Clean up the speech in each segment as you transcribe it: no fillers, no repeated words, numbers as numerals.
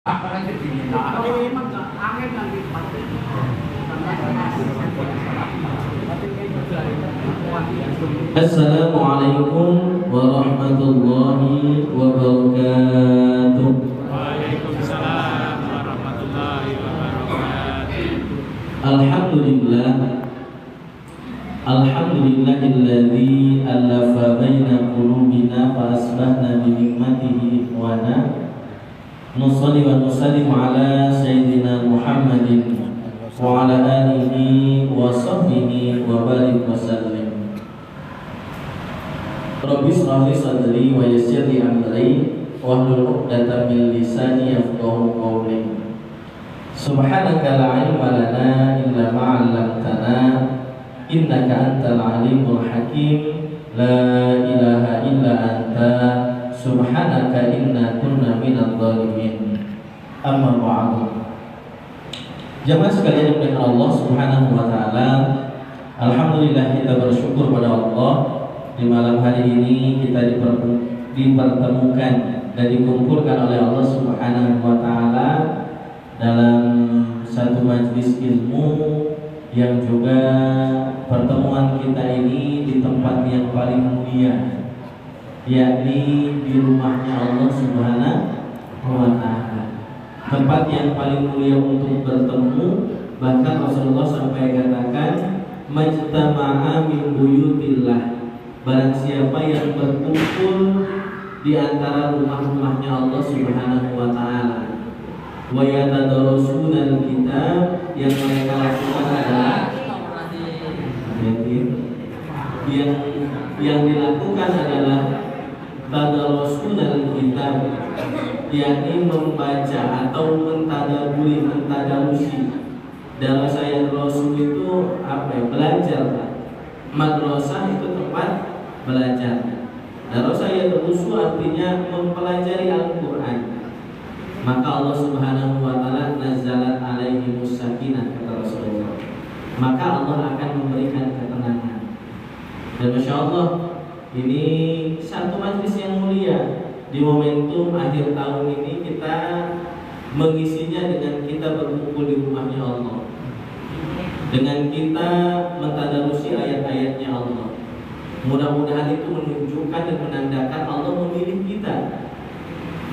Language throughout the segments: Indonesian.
Assalamualaikum warahmatullahi wabarakatuh. Waalaikumsalam warahmatullahi wabarakatuh. Alhamdulillahilladzi alafa baina qulubina fa asbahna bi ni'matihi ikhwana. Nusalli wa nusallimu ala sayyidina Muhammadin wa ala alihi wa sahbihi wa barik wa sallim. Rabbi shrah li sadri wa yassir li amri wahlul 'uqdatam min lisani yafqahu qawli. Subhanaka la ilma lana illa ma 'allamtana innaka antal alimul hakim. La ilaha illa anta subhanaka inna kunna minadh dhalimin. Amma ba'du. Jamaah sekalian yang dimuliakan Allah Subhanahu wa taala, alhamdulillah kita bersyukur pada Allah di malam hari ini kita dipertemukan dan dikumpulkan oleh Allah Subhanahu wa taala dalam satu majelis ilmu yang juga pertemuan kita ini di tempat yang paling mulia, yakni di rumahnya Allah Subhanahu wa taala. Tempat yang paling mulia untuk bertemu, bahkan Rasulullah sampai katakan majtama'a min buyutillah, barang siapa yang berkumpul di antara rumah-rumahnya Allah Subhanahu wa taala, wa yatadarrasuna al-kitab, yang mereka lakukan adalah yang dilakukan adalah tadarrasuna al-kitab, yakni membaca atau mentadarusi. Darasa yang rasul itu apa ya? Belajar. Madrasah itu tempat belajar. Darasa yang rasul artinya mempelajari Al-Quran. Maka Allah Subhanahu wa taala nazzalat alaihimus sakinah, kata Rasulullah. Maka Allah akan memberikan ketenangan. Dan Masya Allah, ini satu majelis yang mulia. Di momentum akhir tahun ini kita mengisinya dengan kita berkumpul di rumahnya Allah, dengan kita mentadarusi ayat-ayatnya Allah. Mudah-mudahan itu menunjukkan dan menandakan Allah memilih kita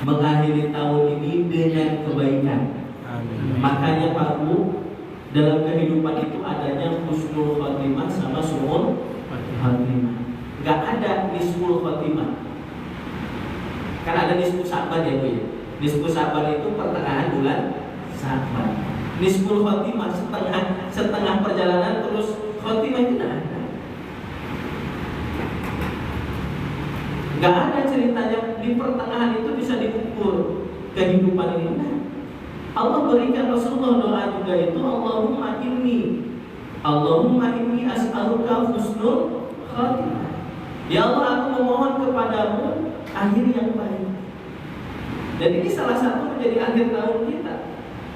mengakhiri tahun ini dengan kebaikan. Amin. Makanya Pak Bu, dalam kehidupan itu adanya husnul khotimah sama su'ul khotimah. Gak ada nisful khotimah. Kan ada nisfu Sa'ban ya Bu ya. Nisfu Sa'ban itu pertengahan bulan Sa'ban. Nisful khotimah setengah perjalanan terus khotimah itu tidak ada. Gak ada ceritanya di pertengahan itu bisa diukur kehidupan ini. Allah berikan Rasulullah doa juga itu, Allahumma inni as'aluka husnul khatimah. Ya Allah, aku memohon kepadamu akhir yang baik. Dan ini salah satu menjadi akhir tahun kita.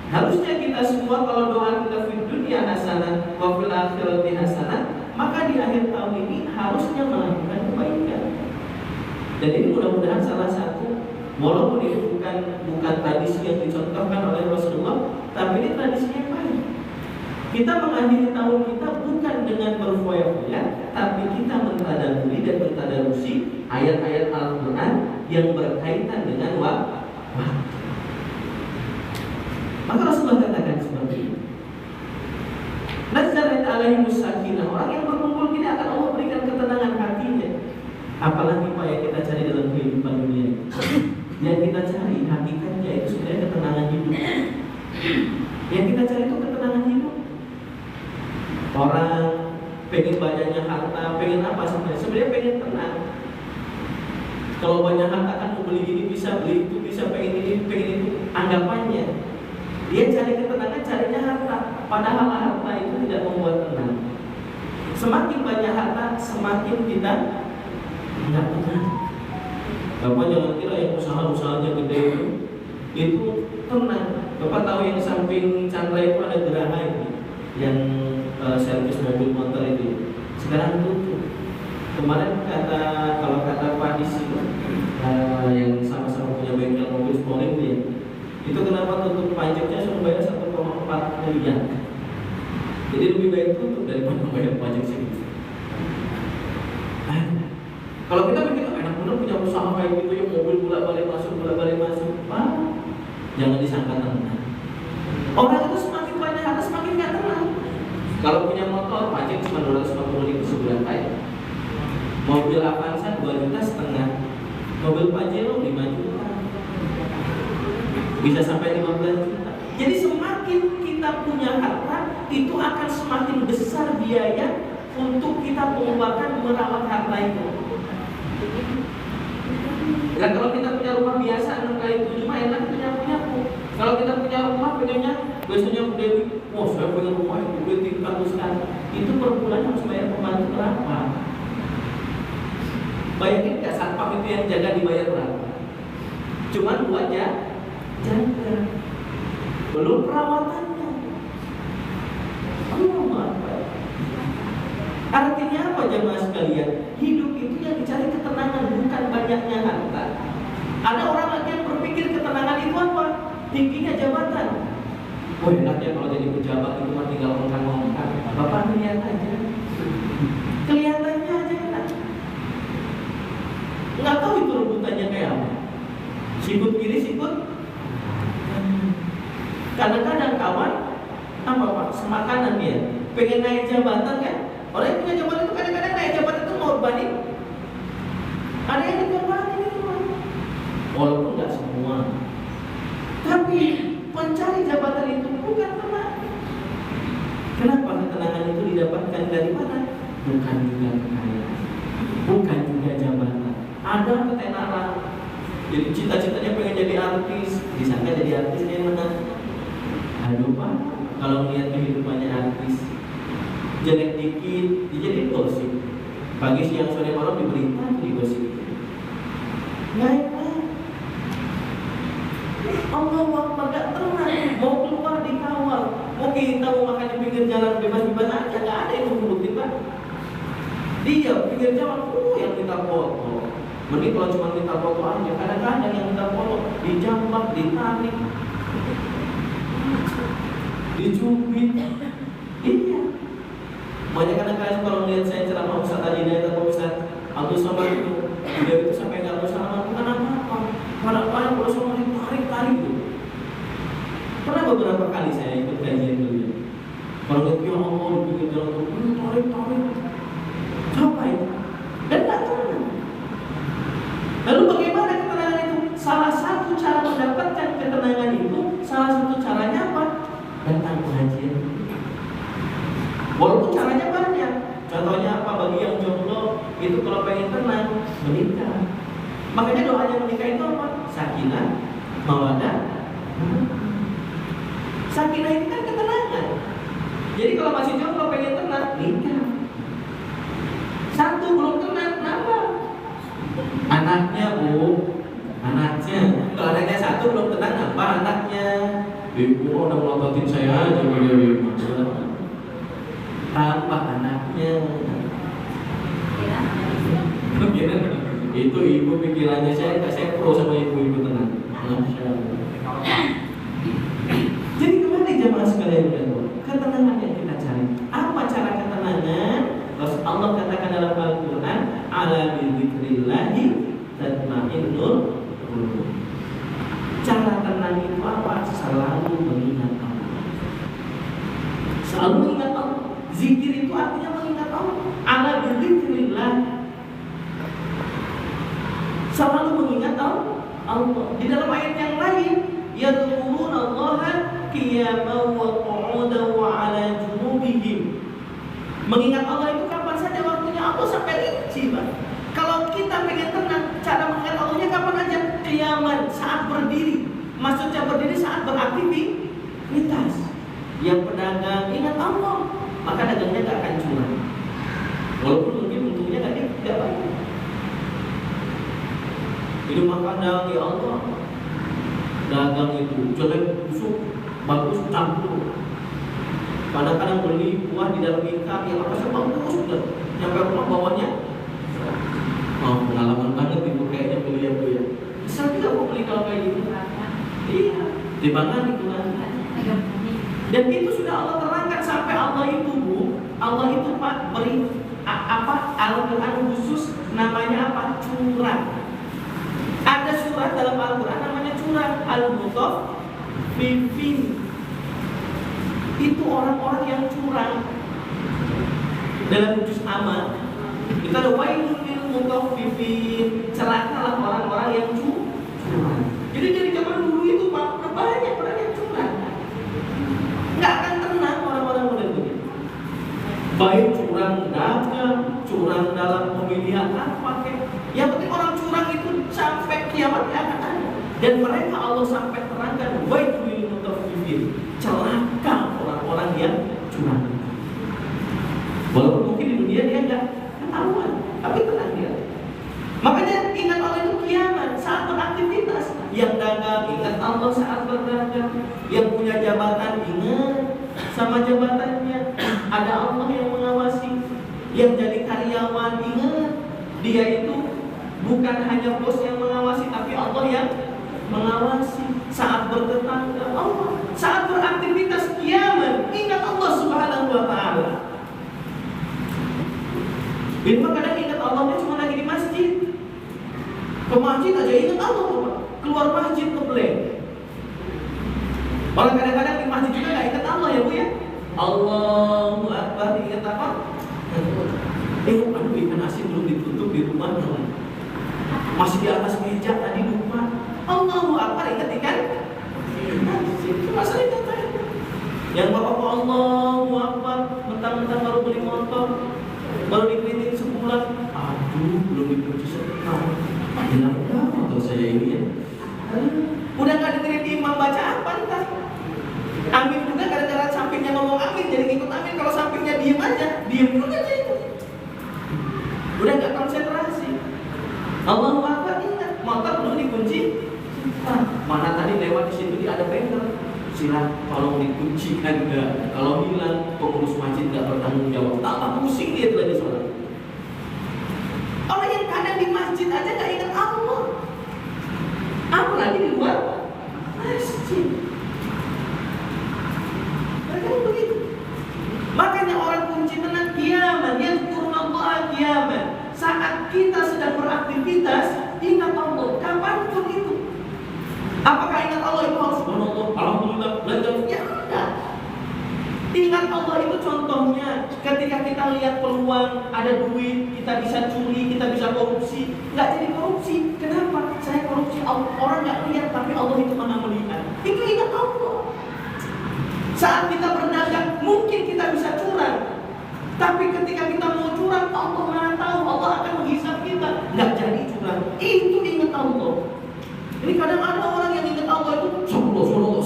Harusnya kita semua kalau doa kita fid dunya hasanah wa fil akhirati hasanah, maka di akhir tahun ini harusnya melakukan kebaikan. Dan ini mudah-mudahan salah satu, walaupun ini bukan tradisi yang dicontohkan oleh Rasulullah, tapi ini tradisi yang baik. Kita mengakhiri tahun kita bukan dengan berfoya-foya, tapi kita mentadaburi dan mentadarusi ayat-ayat Al-Quran yang berkaitan dengan waktu. Maka Rasulullah katakan seperti ini, nazzalat alaihimus sakinah, orang yang berkumpul ini akan Allah berikan ketenangan hatinya. Apalagi Pak yang kita cari dalam kehidupan dunia. Yang kita cari hakikatnya itu sebenarnya ketenangan hidup. Yang kita cari itu ketenangan hidup. Orang pengen banyaknya harta, pengen apa sebenarnya? Sebenarnya pengen tenang. Kalau banyak harta kan mau beli ini bisa, beli itu bisa, pengen ini, pengen itu. Anggapannya dia cari ketenangan, carinya harta. Padahal harta itu tidak membuat tenang. Semakin banyak harta, semakin kita tidak tenang. Bapak jangan kira yang usaha-usahanya gede itu tenang. Bapak tahu yang samping Chandra itu ada geraha itu, yang servis mobil motor itu. Sekarang tutup. Kemarin kalau kata Pak Disi yang sama-sama punya bengkel mobil Spoling dia, Itu kenapa tutup pajaknya suruh bayar 1,4 miliar. Jadi lebih baik tutup daripada membayar pajak segitu. Kalau kita pikir enak bener punya usaha kayak gitu ya, mobil bolak-balik masuk, Pak, jangan disangka tenang. Orang itu semakin banyak harta semakin gak tenang. Kalau punya motor, pajak cuma 250.000 sebulan kayak. Mobil Avanza 2,5 juta, mobil Pajero 5 juta, bisa sampai 15 juta. Jadi semakin kita punya harta, itu akan semakin besar biaya untuk kita mengeluarkan merawat harta itu. Dan kalau kita punya rumah biasa 6 kali 7 mah enak punya. Kalau kita punya rumah pengennya biasanya udah saya punya rumah itu udah tingkat sekali. Itu per bulan harus bayar pembantu berapa? Bayangin nggak satpam itu yang jaga dibayar berapa? Cuman buat jaga, belum perawatannya. Artinya apa jemaah sekalian? Hidup itu yang dicari ketenangan, bukan banyaknya harta. Ada orang lagi yang berpikir ketenangan itu apa? Tingginya jabatan. Oh enaknya kalau jadi pejabat itu mah tinggal ngongkang. Bapak lihat aja, kelihatannya aja enak. Nggak tahu itu rebutannya kayak apa. Sikut kiri, sikut. Kadang-kadang kawan apa Pak? Semakanan dia pengen naik jabatan kan? Orang yang punya jabatan itu kadang-kadang naik jabatan itu ngorbanin. Ada yang dikorbanin itu, walaupun nggak semua. Tapi pencari jabatan itu bukan tenang. Kenapa ketenangan itu didapatkan dari mana? Bukan juga kekayaan, bukan juga jabatan. Ada ketenaran. Jadi cita-citanya pengen jadi artis, disangka jadi artis dia menang. Aduh Pak, kalau lihat kehidupannya artis, jelek dikit, dijadiin gosip. Pagi siang sore malam di berita di gosip. Nggak enak. Allah Akbar, gak tenang. Mau keluar dikawal, mau kita mau makan di pinggir jalan bebas-bebas aja, nggak ada yang mengurutin Pak. Dia pinggir jalan, yang minta foto. Mending kalau cuma minta foto aja. Kadang-kadang yang minta foto dijambak, ditarik, dicubit. Iya. Banyak kadang-kadang kalau melihat saya ceramah Ustaz Haji Dayat atau Ustaz Abdul Somad itu, dia itu sampai nggak bisa melakukan apa-apa. Kadang-kadang kalau semua ditarik-tarik itu. Pernah beberapa kali saya ikut kajian beliau. Kalau lihat ya Allah di pinggir jalan itu tarik-tarik, coba itu, dan nggak tenang. Lalu bagaimana ketenangan itu? Salah satu cara mendapatkan ketenangan itu, salah satu caranya apa? Datang pengajian. Walaupun caranya banyak. Contohnya apa? Bagi yang jomblo itu kalau pengen tenang, menikah. Makanya doanya menikah itu apa? Sakinah, mawaddah. Sakinah itu kan ketenangan. Jadi kalau masih jomblo pengen tenang, nikah. Satu belum tenang, kenapa? Anaknya Bu, anaknya. Kalau anaknya satu belum tenang, apa anaknya? Ibu udah melototin saya aja beliau. Tambah anaknya. Itu ibu pikirannya saya pro sama ibu tenang. Masya Allah. Jadi kembali jemaah sekalian ketenangan yang kita cari. Apa cara ketenangan? Allah katakan dalam Al-Quran, ala bidzikrillahi tatma'innul qulub. Cara tenang itu apa? Selalu mengingat Allah. Selalu mengingat Allah. Zikir itu artinya mengingat Allah. Ala bidzikrillah. Selalu mengingat Allah. Di dalam ayat yang lain, yadhkuruna Allaha qiyaman wa qu'udan wa 'ala junubihim. Mengingat Allah itu kapan saja waktunya, Allah sampai rinci, Pak. Kalau kita pengen tenang, cara mengingat Allahnya kapan aja? Qiyaman, saat berdiri. Maksudnya berdiri saat beraktivitas. Yang pedagang ingat Allah, maka dagangnya gak akan curang. Walaupun mungkin untungnya gak banyak. Hidup makan ya Allah, dagang itu jelek, busuk, bagus, campur. Kadang-kadang beli buah di dalam ikan yang apa sih bagus, nyampe rumah bawahnya. Pengalaman banget ibu kayaknya beli ya Bu ya. Bisa juga mau beli kalau kayak gitu. Iya. Timbangan itu kan. Dan itu sudah Allah terangkan sampai Allah itu Pak beri Al-Quran khusus namanya apa? Curang. Ada surat dalam Al-Quran namanya curang, Al-Mutaffifin. Itu orang-orang yang curang. Dalam juz Amma kita ada wailul lil mutaffifin, celakalah orang-orang yang curang. Jadi dari zaman dulu itu Pak, banyak orang yang curang. Nggak akan tenang orang-orang model begitu. Baik curang dagang, curang dalam pemilihan apa kek. Yang penting orang curang itu sampai kiamat akan ada. Dan mereka Allah sampai terangkan wailul lil mutaffifin, celaka orang-orang yang curang. Walaupun mungkin di dunia dia nggak ketahuan, tapi tenang dia. Makanya ingat Allah itu kiamat saat beraktivitas. Yang dagang ingat Allah saat berdagang. Yang punya jabatan ingat sama jabatannya. Ada Allah yang mengawasi. Yang jadi karyawan ingat dia itu bukan hanya bos yang mengawasi, tapi Allah yang mengawasi. Saat bertetangga Allah, saat beraktivitas kiamat ingat Allah Subhanahu wa Ta'ala. Memang kadang ingat Allahnya cuma lagi di masjid. Ke masjid aja ingat Allah, keluar masjid ke blank. Orang kadang-kadang di masjid juga nggak ingat Allah ya Bu ya. Allahu Akbar ingat apa? Aduh ikan asin belum ditutup di rumah. Masih di atas meja tadi lupa. Allahu Akbar ingat ikan? Itu masalah ingat saya. Yang bapak Allahu Akbar mentang-mentang baru beli motor, baru dikritik sebulan, aduh belum dipuji setahun. Kenapa motor saya ini ya? Udah nggak dengerin imam baca apa entah. Amin juga gara-gara sampingnya ngomong amin jadi ikut amin. Kalau sampingnya diem aja, diem dulu aja itu. Udah nggak konsentrasi. Allahu Akbar ingat motor belum dikunci. Mana tadi lewat di situ ada banner. Silah tolong dikuncikan enggak. Kalau hilang pengurus masjid enggak bertanggung jawab. Tambah pusing dia lagi sholat. Orang yang kadang di masjid aja enggak ingat Allah, apalagi di luar masjid. Mereka begitu. Makanya orang kunci tenang kiamat, yadhkurullah kiamat. Saat kita sedang beraktivitas, ingat Allah. Kapanpun itu. Apakah ingat Allah itu harus subhanallah, alhamdulillah, belajar? Ya enggak. Ingat Allah itu contohnya ketika kita lihat peluang ada duit, kita bisa curi, kita bisa korupsi. Enggak jadi korupsi. Kenapa? Saya korupsi, orang enggak lihat tapi Allah itu Maha melihat. Itu ingat Allah. Saat kita berdagang, mungkin kita bisa curang. Tapi ketika kita mau curang, Allah Maha tahu, Allah akan menghisap kita. Enggak jadi curang. Itu ingat Allah. Ini kadang ada orang yang ingat Allah itu sebelum,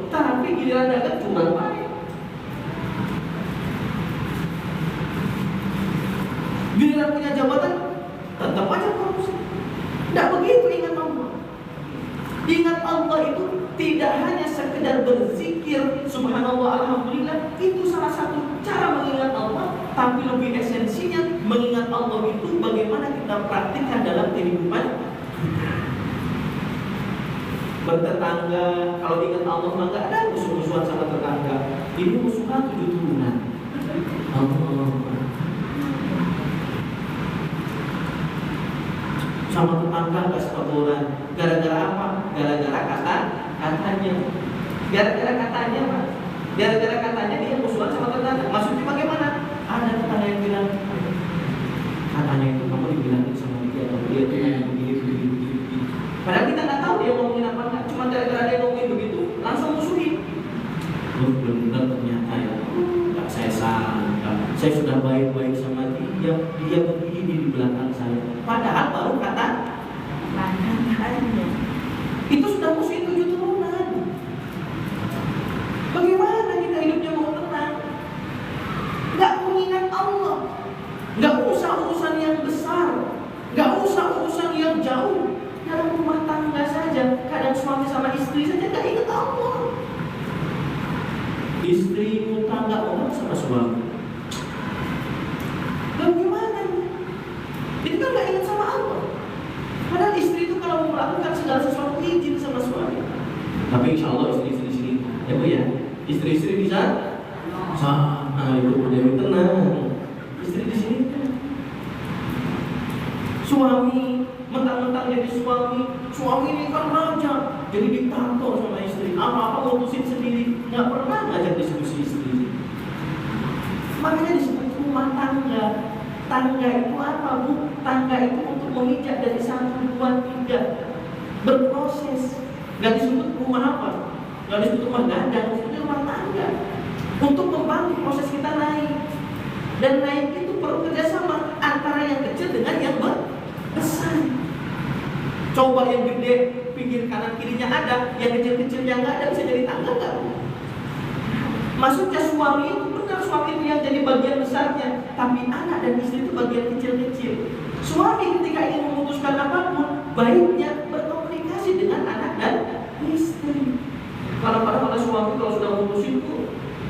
tapi giliran dagang curang baik. Giliran punya jabatan tetap aja korupsi. Tidak begitu ingat Allah. Ingat Allah itu tidak hanya sekedar berzikir subhanallah alhamdulillah, itu salah satu cara mengingat Allah, tapi lebih esensinya mengingat Allah itu bagaimana kita praktikkan dalam kehidupan. Bertetangga, kalau ingat Allah mah nggak ada musuh-musuhan sama tetangga. Ini musuhan 7 turunan. Allah. Sama tetangga nggak setoran. Gara-gara apa? Gara-gara katanya. Gara-gara katanya Pak. Gara-gara katanya dia musuhan sama tetangga. Maksudnya bagaimana? Ada tetangga yang bilang, katanya itu kamu dibilangin sama dia atau dia tuh begini. Padahal kita nggak tahu dia ngomongin apa enggak, cuma gara-gara dia ngomongin begitu, langsung musuhin. Benar ternyata ya, nggak saya sangka. Saya sudah baik-baik sama dia begini di belakang saya. Padahal baru katanya. Itu sudah musuhin 7 turunan. Bagaimana kita hidupnya mau tenang? Nggak mengingat Allah, nggak usah urusan yang besar, nggak usah urusan yang jauh. Dalam rumah tangga saja, kadang suami sama istri saja gak ingat Allah. Istri utang gak ngomong sama suami. Bagaimana? Itu kan gak ingat sama Allah. Padahal istri itu kalau mau melakukan segala sesuatu izin sama suami. Allah istri-istri sini. Ya Bu ya, istri-istri bisa. Nah, Ibu Dewi tenang. Istri di sini kan. Suami mentang-mentang jadi suami ini kan raja, jadi diktator sama istri. Apa-apa ngurusin sendiri, nggak pernah ngajak diskusi istri. Makanya disebut rumah tangga. Tangga itu apa Bu? Tangga itu untuk menginjak dari 1, 2, 3 berproses. Nggak disebut rumah apa? Nggak disebut rumah gandang, disebut rumah tangga. Untuk membantu proses kita naik. Dan naik itu perlu kerjasama antara yang kecil dengan yang besar. Coba yang gede pinggir kanan kirinya ada, yang kecil-kecilnya nggak ada, bisa jadi tangga nggak? Maksudnya suami itu benar, suami itu yang jadi bagian besarnya, tapi anak dan istri itu bagian kecil-kecil. Suami ketika ingin memutuskan apapun, baiknya berkomunikasi dengan anak dan istri. Kadang-kadang ada suami kalau sudah memutuskan itu,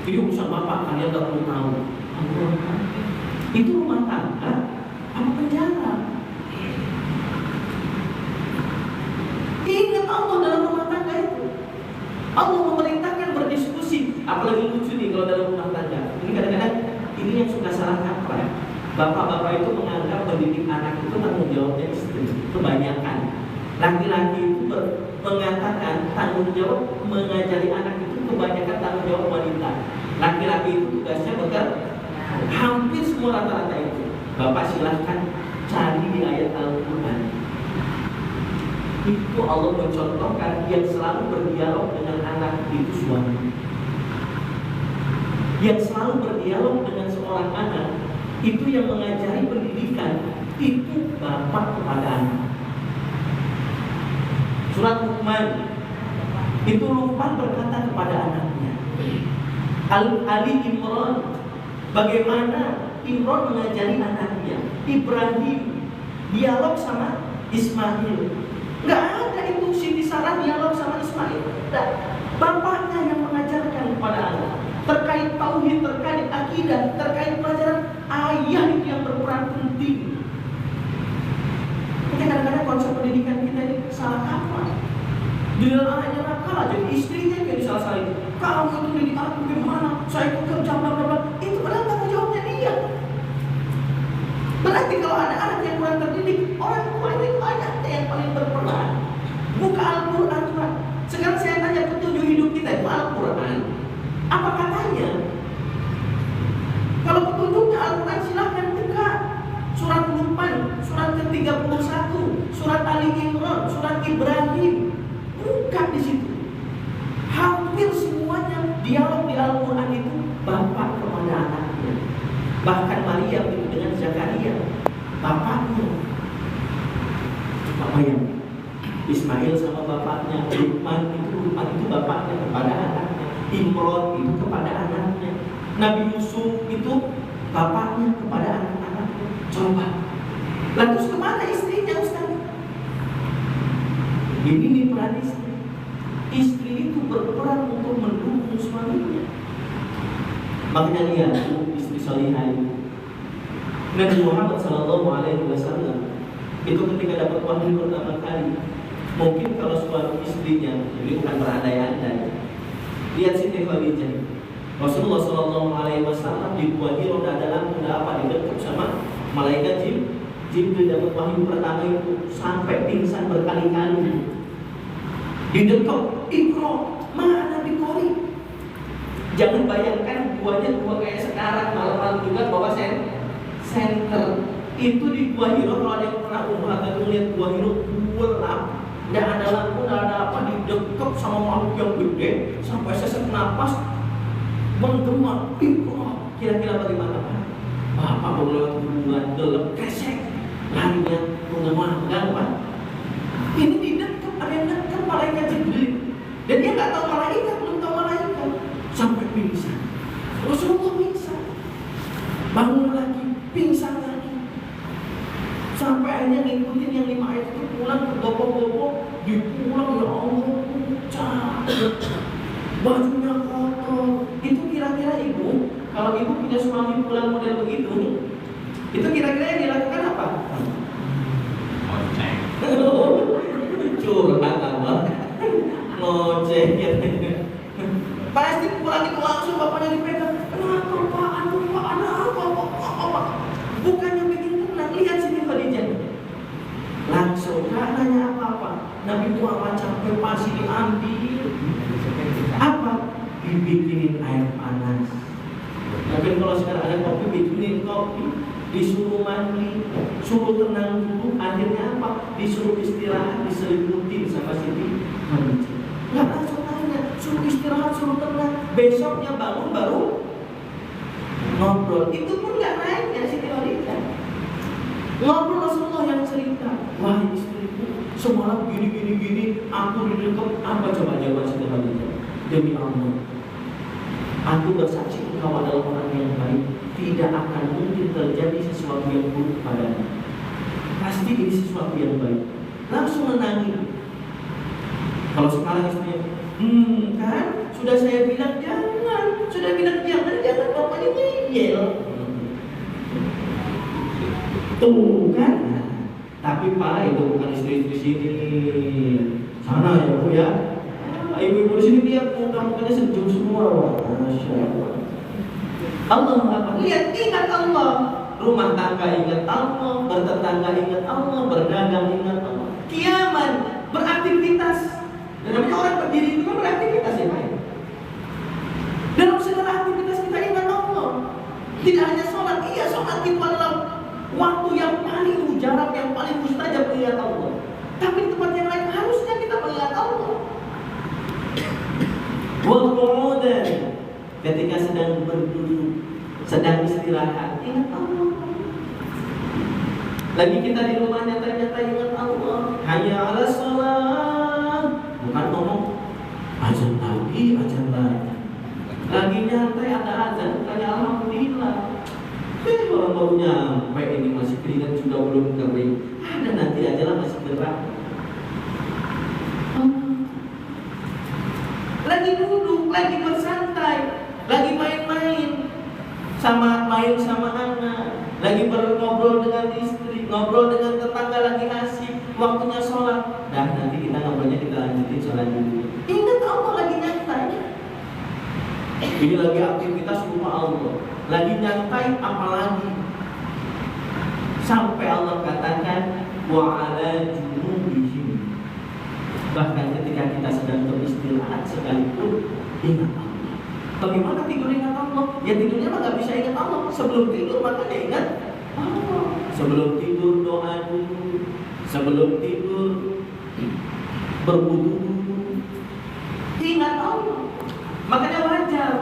ini urusan bapak, kalian nggak perlu tahu. Itu rumah tangga apa penjara? Ingat Allah dalam rumah tangga itu. Allah memerintahkan berdiskusi. Apalagi lucu nih kalau dalam rumah tangga. Ini kadang-kadang ini yang suka salah kaprah. Bapak-bapak itu menganggap mendidik anak itu tanggung jawabnya istri. Kebanyakan laki-laki itu mengatakan tanggung jawab mengajari anak itu kebanyakan tanggung jawab wanita. Laki-laki itu tugasnya bekerja. Hampir semua rata-rata itu. Bapak silahkan cari di ayat Al-Quran. Itu Allah mencontohkan yang selalu berdialog dengan anak itu suami. Yang selalu berdialog dengan seorang anak itu yang mengajari pendidikan itu bapak kepada anak. Surat Luqman itu Luqman berkata kepada anaknya. Ali Imran, bagaimana Imran mengajari anaknya. Ibrahim dialog sama Ismail. Nggak ada itu Siti Sarah dialog sama Ismail. Nah, bapaknya yang mengajarkan kepada anak terkait tauhid, terkait akidah, terkait pelajaran. Ayah itu yang berperan penting. Kita kadang-kadang konsep pendidikan kita ini salah kaprah. Bila anaknya nakal, jadi istrinya yang disalah-salahin. Kamu itu didik aku gimana? Saya ikut kerja bla-bla-bla. Itu padahal tanggung jawabnya dia. Berarti kalau ada anak yang kurang terdidik, orang tua itu anaknya yang paling berperan. Buka Al-Quran, Pak. Sekarang saya tanya petunjuk hidup kita itu Al-Quran. Apa katanya? Kalau petunjuknya Al-Quran silahkan buka. Surat Luqman, surat ke-31, surat Ali Imran, surat Ibrahim. Buka di situ. Hampir semuanya dialog di Al-Quran itu bapak kepada anaknya. Bahkan Maryam itu dengan Zakaria, bapaknya. Bapak yang Ismail sama bapaknya, Luqman itu bapaknya kepada anaknya, Imran itu kepada anaknya, Nabi Yusuf itu bapaknya kepada anak-anaknya. Coba. Lalu terus kemana istrinya Ustaz? Ini peran istri. Istri itu berperan untuk mendukung suaminya. Makanya lihat istri salihah itu. Nabi Muhammad SAW itu ketika dapat wahyu pertama kali, mungkin kalau suami istrinya, jadi bukan berandai-andai. Lihat Siti Khadijah. Rasulullah SAW dibuahi roda ada lampu, ada apa, didekap sama malaikat Jibril dapat wahyu pertama itu sampai pingsan berkali-kali. Didekap, Iqra, mana Bikori? Jangan bayangkan buahnya buah kayak sekarang, malam-malam juga bawa senter. Itu di Gua Hiro, kalau ada yang pernah umrah atau melihat Gua Hiro, gelap, nggak ada lampu, nggak ada apa, didekap sama makhluk yang gede sampai sesak napas menggema. Kira-kira bagaimana Pak? Bapak mau lewat hubungan gelap, kresek, larinya menggema, enggak Pak? Ini didekap, ada yang dekap malaikat Jibril, dan dia nggak tahu malaikat, belum tahu malaikat, sampai pingsan. Rasulullah pingsan, bangun lagi, pingsan lagi, sampai akhirnya ngikutin yang 5 ayat itu pulang ke bobo-bobo, dipulang ya Allah pucat, bajunya kotor. Itu kira-kira ibu, kalau ibu punya suami pulang model begitu, itu kira-kira yang dilakukan apa? Curhat apa? Ngoceh ya. Pasti pulang itu langsung bapaknya dipegang. Kenapa Pak? Anak apa? Bukannya bikin tenang. Lihat sini Khadijah. Langsung gak nanya apa-apa. Nabi Muhammad sampai pasti diambil. Apa? Dibikinin air panas. Tapi kalau sekarang ada kopi, bikinin kopi, disuruh mandi, suruh tenang dulu. Akhirnya apa? Disuruh istirahat, diselimutin sama Siti Khadijah. Gak langsung nanya, suruh istirahat, suruh tenang. Besoknya bangun baru ngobrol. Itu pun gak nanya Siti Khadijah. Ngobrol Rasulullah yang cerita. Wah istriku semalam gini. Aku didekat. Apa coba jawaban Siti Khadijah? Demi Allah, aku bersaksi engkau adalah orang yang baik. Tidak akan mungkin terjadi sesuatu yang buruk padanya. Pasti ini sesuatu yang baik. Langsung menangis. Kalau sekarang istrinya, kan sudah saya bilang jangan, jangan bapaknya ngeyel. Tuh kan. Tapi Pak, itu bukan istri-istri sini. Sana ya Bu ya. Ibu-ibu di sini lihat muka-mukanya senyum semua. Masya Allah. Allah apa? Lihat, ingat Allah. Rumah tangga ingat Allah, bertetangga ingat Allah, berdagang ingat Allah. Kiamat, beraktivitas. Dan namanya orang berdiri itu kan beraktivitas ya Pak. Dalam segala aktivitas kita ingat Allah. Tidak hanya sholat. Iya, sholat itu adalah waktu yang paling mujarab, yang paling mustajab melihat Allah. Tapi di tempat yang lain harusnya kita melihat Allah. Wal-qu'udan, ketika sedang berduduk, sedang istirahat, ingat Allah. Lagi kita di rumahnya ternyata ingat Allah. Hayya 'alas shalah. Bukan ngomong azan lagi. Lagi nyantai ada azan, tanya alhamdulillah. Orang baru nyampe ini masih keringat sudah belum kering. Ada nanti aja lah masih gerak. Lagi duduk, lagi bersantai, lagi main sama anak, lagi ngobrol dengan istri, ngobrol dengan tetangga, lagi asik, waktunya sholat. Dan nanti kita ngobrolnya kita lanjutin sholat dulu. Ingat Allah lagi nyantai. Ini lagi aktivitas rumah Allah, lagi nyantai apalagi. Sampai Allah katakan wa 'ala junubihim. Bahkan ketika kita sedang beristirahat sekalipun ingat Allah. Bagaimana tidur ingat Allah? Ya tidurnya mah gak bisa ingat Allah. Sebelum tidur makanya ingat Allah. Sebelum tidur doa dulu. Sebelum tidur berwudu dulu. Ingat Allah. Makanya wajar.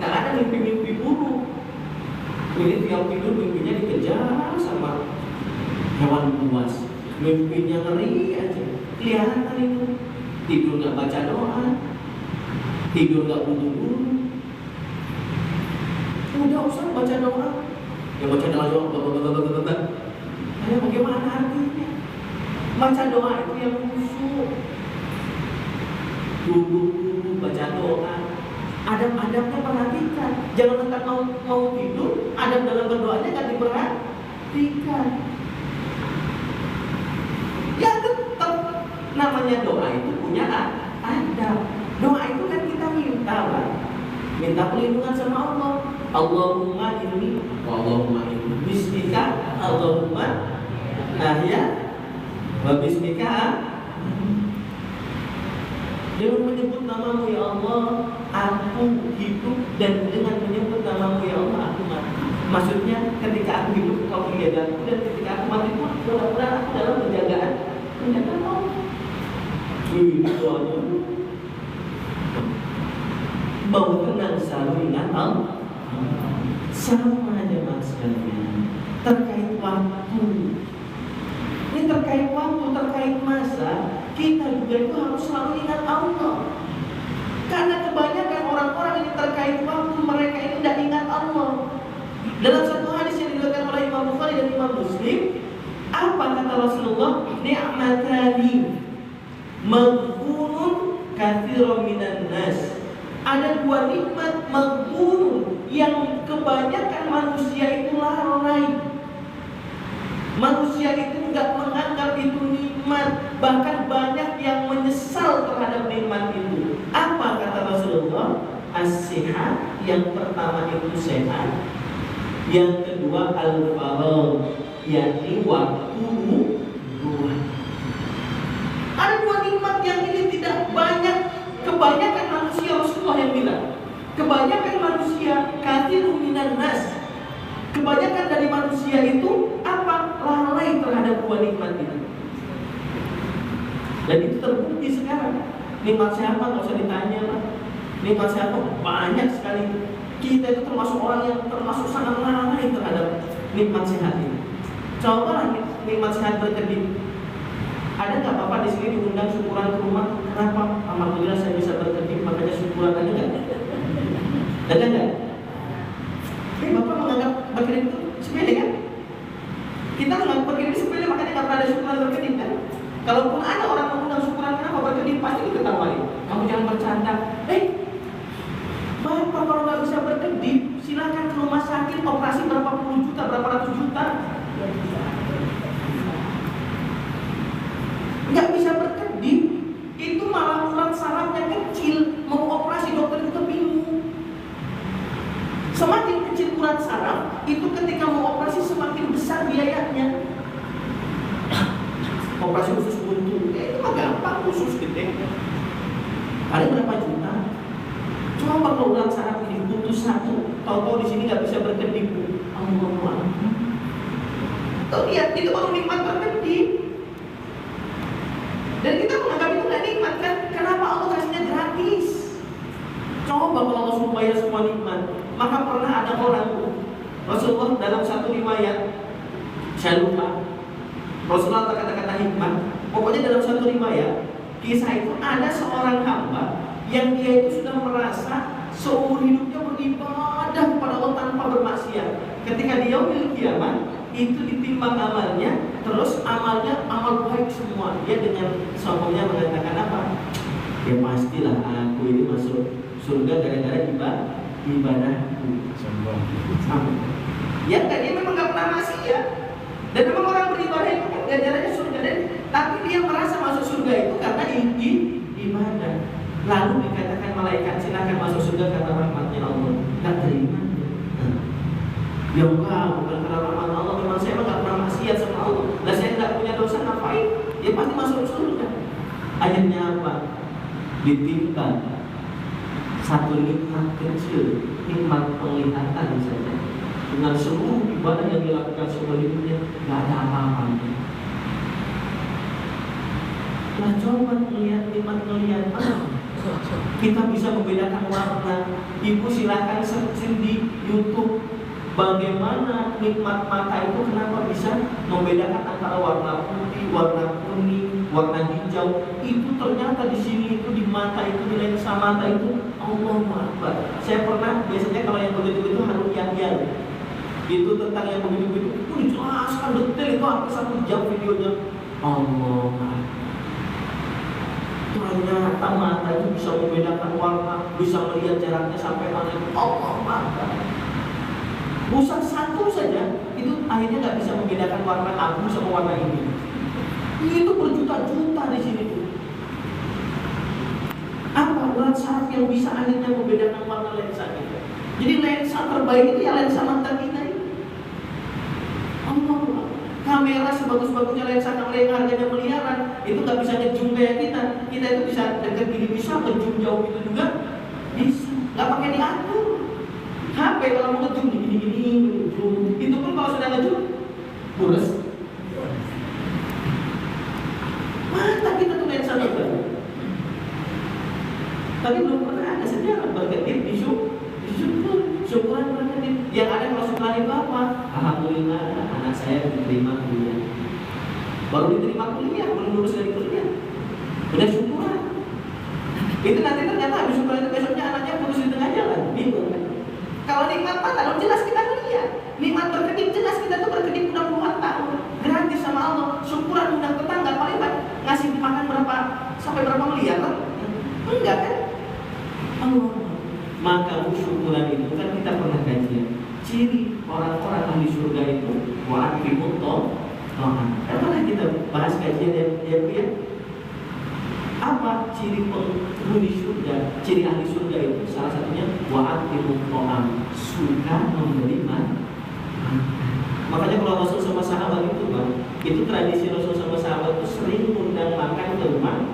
Gak ada mimpi-mimpi buruk. Ini tiap tidur mimpinya dikejar sama hewan buas. Mimpinya ngeri aja. Kelihatan itu. Tidur gak baca doa, tidur gak wudu dulu. Udah usah baca doa. Ya baca doa. Bagaimana artinya? Baca doa itu yang khusyuk. Duduk baca doa. Adab-adabnya perhatikan. Jangan mentang mau tidur, adab dalam berdoanya gak diperhatikan. Ya tetap namanya doa itu punya adab. Doa itu kan kita minta perlindungan sama Allah. Allahumma inni bismika Allahumma ahya wa bismika. Dengan menyebut namamu ya Allah aku hidup, dan dengan menyebut namamu ya Allah aku mati. Maksudnya ketika aku hidup kau menjagaku, dan ketika aku mati pun mudah-mudahan aku dalam penjagaan Allah. Ini doanya. Mau tenang selalu ingat Allah. Sama aja maksudnya. Terkait waktu. Ini terkait waktu, terkait masa. Kita juga itu harus selalu ingat Allah. Karena kebanyakan orang-orang ini terkait waktu, mereka ini tidak ingat Allah. Dalam satu hadis yang diriwayatkan oleh Imam Bukhari dan Imam Muslim, apa kata Rasulullah? Ni'matani maghbunun katsirun minan nas. Ada dua nikmat maghbun yang kebanyakan manusia itu lalai. Manusia itu enggak menganggap itu nikmat, bahkan banyak yang menyesal terhadap nikmat itu. Apa kata Rasulullah? As-sihat, yang pertama itu sehat, yang kedua al-faragh, yakni waktu luang. Ada dua nikmat yang ini tidak banyak. Kebanyakan manusia, Rasulullah yang bilang, kebanyakan manusia kathirun minan nas, kebanyakan dari manusia itu apa? Lalai terhadap dua nikmat itu. Dan itu terbukti sekarang. Nikmat sehat nggak usah ditanya lah. Nikmat sehat banyak sekali. Kita itu termasuk orang yang termasuk sangat lalai terhadap nikmat sehat ini. Coba nikmat sehat berkedip. Ada nggak Bapak di sini diundang syukuran ke rumah? Kenapa? Alhamdulillah saya bisa berkedip, makanya syukuran. Ada nggak? Ada nggak? Bapak menganggap berkedip itu sepele kan? Kita menganggap berkedip sepele, makanya nggak pernah ada syukuran berkedip kan? Kalaupun ada orang mengundang syukuran kenapa berkedip, pasti diketawain. Kamu jangan bercanda. Bapak kalau nggak bisa berkedip, silakan ke rumah sakit, operasi berapa puluh juta, berapa ratus juta. Nggak bisa berkedip, itu malah urat sarafnya kecil, mau operasi dokter itu bingung. Semakin kecil urat saraf, itu ketika mau operasi semakin besar biayanya. Operasi khusus buntu, itu mah gampang, khusus gede. Ada berapa juta? Coba kalau urat saraf ini putus satu, tahu-tahu di sini nggak bisa berkedip. Allah. Tuh lihat, itu baru nikmat berkedip. Dan kita menganggap itu nggak nikmat kan? Kenapa Allah kasihnya gratis? Coba kalau Allah suruh bayar semua nikmat. Maka pernah ada orang, Rasulullah dalam satu riwayat, saya lupa, Rasulullah kata-kata hikmah. Pokoknya dalam satu riwayat, kisah itu ada seorang hamba yang dia itu sudah merasa seumur hidupnya beribadah kepada Allah tanpa bermaksiat. Ketika dia yaumil kiamat, itu ditimbang amalnya, terus amalnya amal baik semua. Dia dengan sombongnya mengatakan apa? Ya pastilah aku ini masuk surga gara-gara ibadahku. Sombong. Ya kan dia memang gak pernah maksiat. Dan memang orang beribadah itu kan ganjarannya surga, dan tapi dia merasa masuk surga itu karena ibadah. Lalu dikatakan malaikat silakan masuk surga karena rahmatnya Allah. Gak terima. Ya enggak, bukan karena rahmat Allah. Memang saya enggak pernah maksiat sama Allah. Dan saya enggak punya dosa, ngapain? Ya pasti masuk surga. Akhirnya apa? Ditimbang satu nikmat kecil, nikmat penglihatan saja, dengan seluruh ibadah yang dilakukan seumur hidupnya, enggak ada apa-apanya. Nah coba lihat nikmat melihat. Kita bisa membedakan warna. Ibu silakan searching di YouTube bagaimana nikmat mata itu, kenapa bisa membedakan antara warna putih, warna kuning, warna hijau. Itu ternyata di sini itu di mata itu, di lensa mata itu, Allahu Akbar. Saya pernah, biasanya kalau yang begitu-begitu harus yang itu tentang yang begitu-begitu itu dijelaskan detail, itu hampir 1 jam videonya. Allah Akbar. Ternyata mata itu bisa membedakan warna, bisa melihat jaraknya sampai mana. Allah Akbar. Pusat satu saja itu akhirnya nggak bisa membedakan warna abu sama warna ini. Itu berjuta-juta di sini tuh. Apa urat saraf yang bisa akhirnya membedakan warna lensa kita? Jadi lensa terbaik itu ya lensa mata kita ini. Allah. Kamera sebagus-bagusnya lensa kamera yang harganya miliaran itu nggak bisa ngezoom kayak kita. Kita itu bisa dekat gini, bisa ngezoom jauh itu juga bisa. Nggak pakai diatur. HP kalau mau ngezoom gini-gini, itu pun kalau sudah ngezoom boros. Mata kita tuh lensa terbaik. Tapi belum pernah ada sejarah berkedip di syukuran berkedip. Yang ada kalau syukuran itu apa? Alhamdulillah anak saya diterima kuliah. Baru diterima kuliah, belum lulus dari kuliah, udah syukuran. Itu nanti ternyata habis syukuran itu besoknya anaknya putus di tengah jalan, bingung kan? Kalau nikmat mata, jelas kita lihat. Nikmat berkedip, jelas kita tuh berkedip udah puluhan tahun, gratis sama Allah. Syukuran undang tetangga, paling ngasih makan berapa sampai berapa miliar kan? Enggak kan? Allah. Maka syukuran itu kan kita pernah kajian. Ciri orang-orang ahli surga itu wa'atimut ta'ah. Pernah kita bahas kajian yang dia. Apa ciri penghuni surga? Ciri ahli surga itu salah satunya wa'atimut ta'am, suka memberi makan. Makanya kalau Rasul sama sahabat itu Bang, itu tradisi Rasul sama sahabat itu sering undang makan ke rumahnya.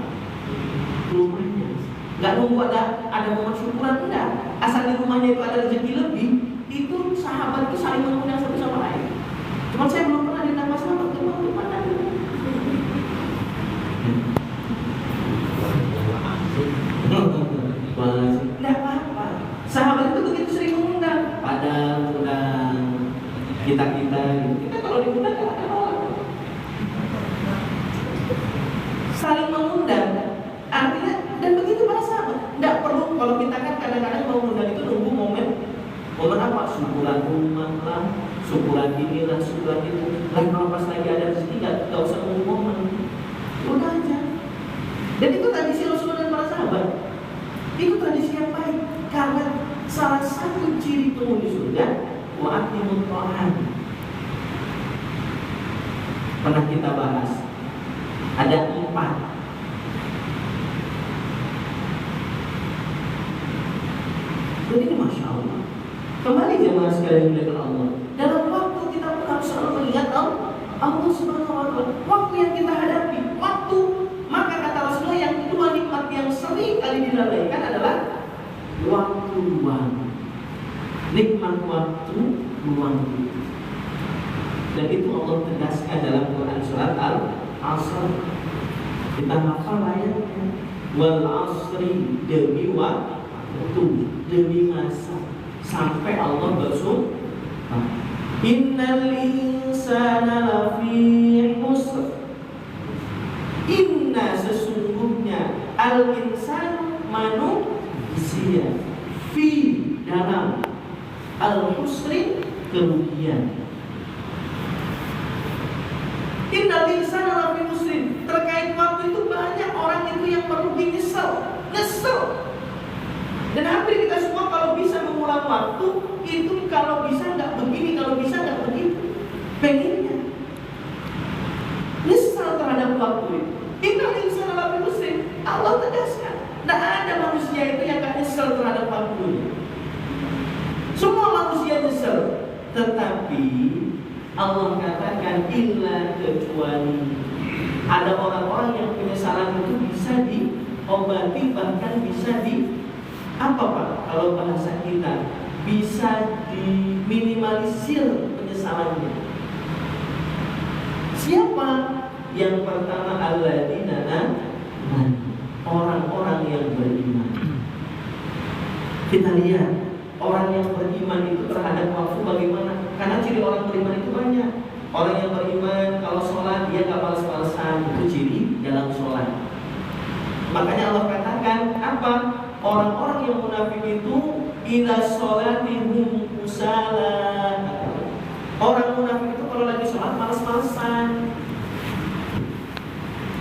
Nggak nunggu ada momen syukuran, enggak. Asal di rumahnya itu ada rezeki lebih, itu sahabat itu saling mengundang satu sama lain. Cuma saya belum pernah ditambah sahabat ke rumah makan. Tidak apa-apa. Sahabat itu begitu sering mengundang. Padahal undang kita gitu. Kita kalau diundang nggak ada orang. Saling mengundang. Artinya dan begitu para sahabat. Tidak perlu kalau kita kan kadang-kadang mau undang itu nunggu momen apa? Syukuran rumah lah, syukuran inilah, syukuran itu. Lain kalau pas lagi ada rezeki nggak usah nunggu momen. Udah aja. Dan itu tradisi Rasulullah dan para sahabat. Itu tradisi yang baik. Karena salah satu ciri penghuni surga wa'atimut ta'am. Pernah kita bahas ada 4. Jadi ini Masya Allah. Kembali jemaah sekalian dimuliakan Allah. Dalam waktu kita pun harus selalu mengingat Allah Subhanahu wa Ta'ala. Waktu yang kita hadapi, maka kata Rasulullah yang kedua nikmat yang sering kali dilalaikan adalah waktu luang. Nikmat waktu luang. Dan itu Allah tegaskan dalam Quran surat Al-Asr. Kita hafal ayatnya. Wal asri, demi waktu, demi masa, sampai Allah bersumpah. Innal insana lafi khusr. Inna sesungguhnya al-insan manusia fi dalam al-husri kerugian. Innal insana lafi khusr. Terkait waktu itu banyak orang itu yang merugi, nyesel. Dan hampir kita semua kalau bisa mengulang waktu itu kalau bisa nggak begini, kalau bisa nggak begitu. Pengennya nyesal terhadap waktu itu. Innal insana lafi khusr. Allah tegaskan, tidak ada manusia itu yang gak nyesel terhadap waktunya. Semua manusia nyesel, tetapi Allah katakan illa kecuali ada orang-orang yang penyesalan itu bisa diobati, bahkan bisa apa Pak? Kalau bahasa kita bisa diminimalisir penyesalannya. Siapa? Yang pertama alladzina orang-orang yang beriman. Kita lihat orang yang beriman itu terhadap waktu bagaimana? Karena ciri orang beriman itu banyak. Orang yang beriman kalau sholat dia gak malas-malasan, itu ciri dalam sholat. Makanya Allah katakan apa? Orang-orang yang munafik itu ila sholatihum kusala. Orang munafik itu kalau lagi sholat malas-malasan.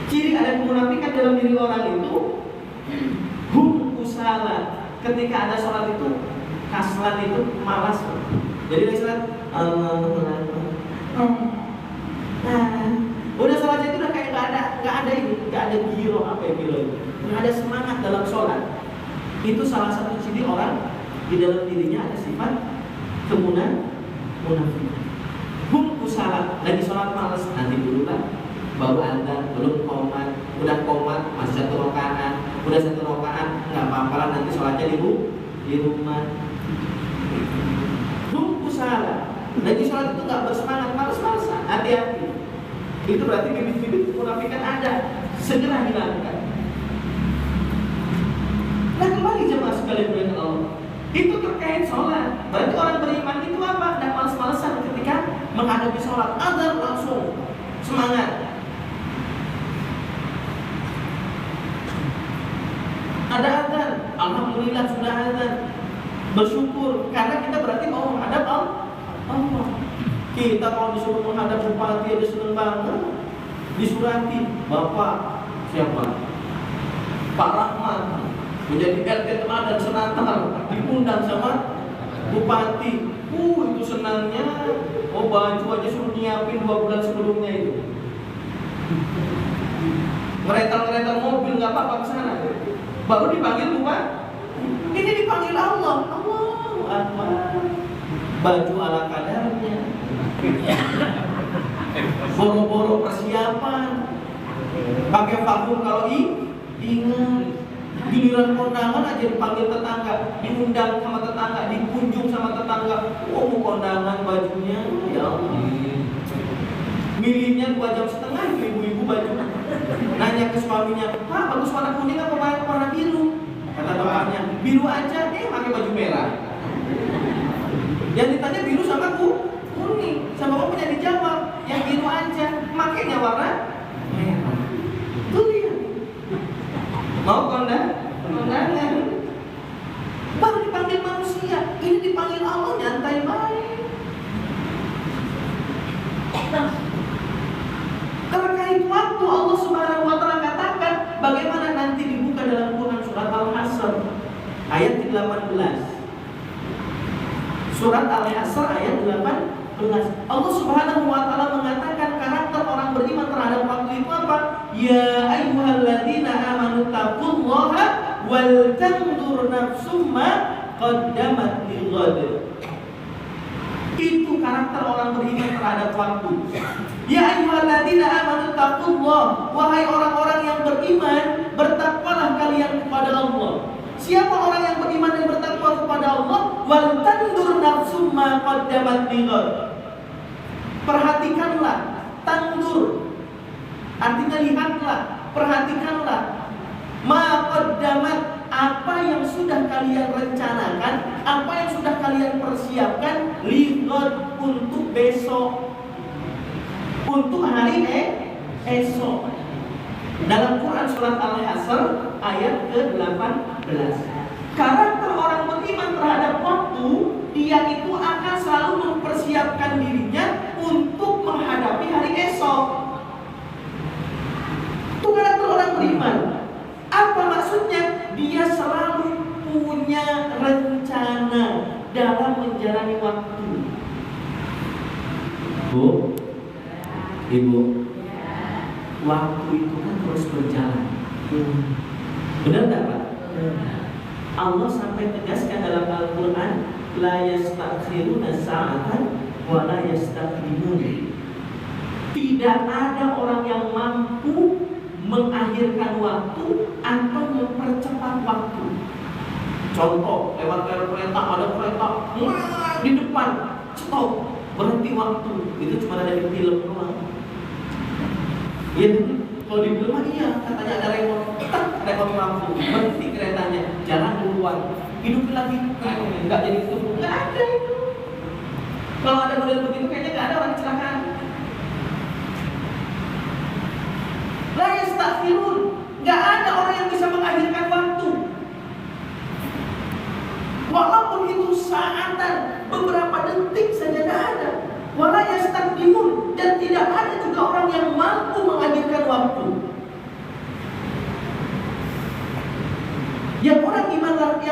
Ciri ada kemunafikan dalam diri orang itu hum kusala. Ketika ada sholat itu kaslan, itu malas. Jadi lagi sholat udah sholatnya itu udah kayak nggak ada giro, apa ya giro itu, nggak ada semangat dalam sholat. Itu salah satu ciri orang di dalam dirinya ada sifat kemunafikan. Hum kusala, lagi sholat malas, nanti dulu lah, baru adzan, belum qomat, udah qomat masih 1 rakaat, udah 1 rakaat nggak apa-apa lah, nanti sholatnya di rumah. Hum kusala, lagi sholat itu nggak bersemangat, malas-malasan, hati-hati. Itu berarti bibit-bibit kemunafikan ada, segera hilangkan. Nah kembali jemaah sekalian dengan Allah, itu terkait sholat. Berarti orang beriman itu apa? Dan malas-malasan ketika menghadapi sholat, adzan langsung semangat. Ada adzan, alhamdulillah sudah adzan, bersyukur karena kita berarti mau menghadap Allah. Kita kalau disuruh menghadap bupati ada seneng banget, disurati Bapak siapa? Pak Rahmat menjadi RT Teladan Senatal, diundang sama bupati. Itu senangnya. Baju aja suruh nyiapin 2 bulan sebelumnya itu. Ngerental mobil nggak apa-apa ke sana. Baru dipanggil Tuhan. Ini dipanggil Allah. Allahu Akbar. Baju ala kadarnya. Boro-boro persiapan. Pakai vakum kalau ingat. Giliran kondangan aja dipanggil tetangga, diundang sama tetangga, dikunjung sama tetangga. Oh, mau kondangan bajunya, ya Allah. Milihnya 2 jam setengah ibu-ibu baju. Nanya ke suaminya, "Pak, bagus warna kuning apa warna biru?" Kata bapaknya, "Biru aja." Pakai baju merah. Yang ditanya biru sama kuning. Sama bapaknya dijawab, "Yang biru aja." Makanya warna merah. Tuh lihat. Mau kondangan baru dipanggil manusia, ini dipanggil Allah nyantai baik. Nah, terkait waktu Allah Subhanahu wa Ta'ala katakan bagaimana nanti dibuka dalam Quran surat Al-Hasr ayat 18. Surat Al-Hasr ayat 18. Allah Subhanahu wa Ta'ala mengatakan karakter orang beriman terhadap waktu itu apa? Ya ayyuhalladzina amanu taqullaha wal tanzur nafsum ma qaddamat lighad. Itu karakter orang beriman terhadap waktu. Ya ayyuhalladzina amanu taqullaha, wahai orang-orang yang beriman, bertakwalah kalian kepada Allah. Siapa orang yang beriman dan bertakwa kepada Allah? Wal tanzur nafsum ma qaddamat lighad. Perhatikanlah, tandur artinya lihatlah, perhatikanlah. Ma qaddamat, apa yang sudah kalian rencanakan, apa yang sudah kalian persiapkan, lighad, untuk besok, untuk hari esok. Dalam Quran surat Al-Hasr ayat ke-18. Karakter orang beriman terhadap waktu, dia itu akan selalu mempersiapkan dirinya untuk menghadapi hari esok. Itu karakter orang beriman. Apa maksudnya? Dia selalu punya rencana dalam menjalani waktu. Bu, Ibu, waktu itu kan terus berjalan. Benar tak, Pak? Allah sampai tegaskan dalam Al-Quran, la yastakhiruna sa'atan wa la yastaqdimun. Tidak ada orang yang mampu mengakhirkan waktu atau mempercepat waktu. Contoh, lewat kereta, ada kereta di depan, stop, berhenti waktu. Itu cuma ada di film doang. Ya, kalau di film iya, katanya ada remote lampu, berhenti keretanya, jalan duluan, hidup lagi, nggak jadi itu, nggak ada itu. Kalau ada model begitu kayaknya nggak ada orang kecelakaan. La yastakhirun, nggak ada orang yang bisa mengakhirkan waktu. Walaupun itu saatan, beberapa detik saja nggak ada. Wala yastaqdimun, dan tidak ada juga orang yang mampu mengakhirkan waktu. Yang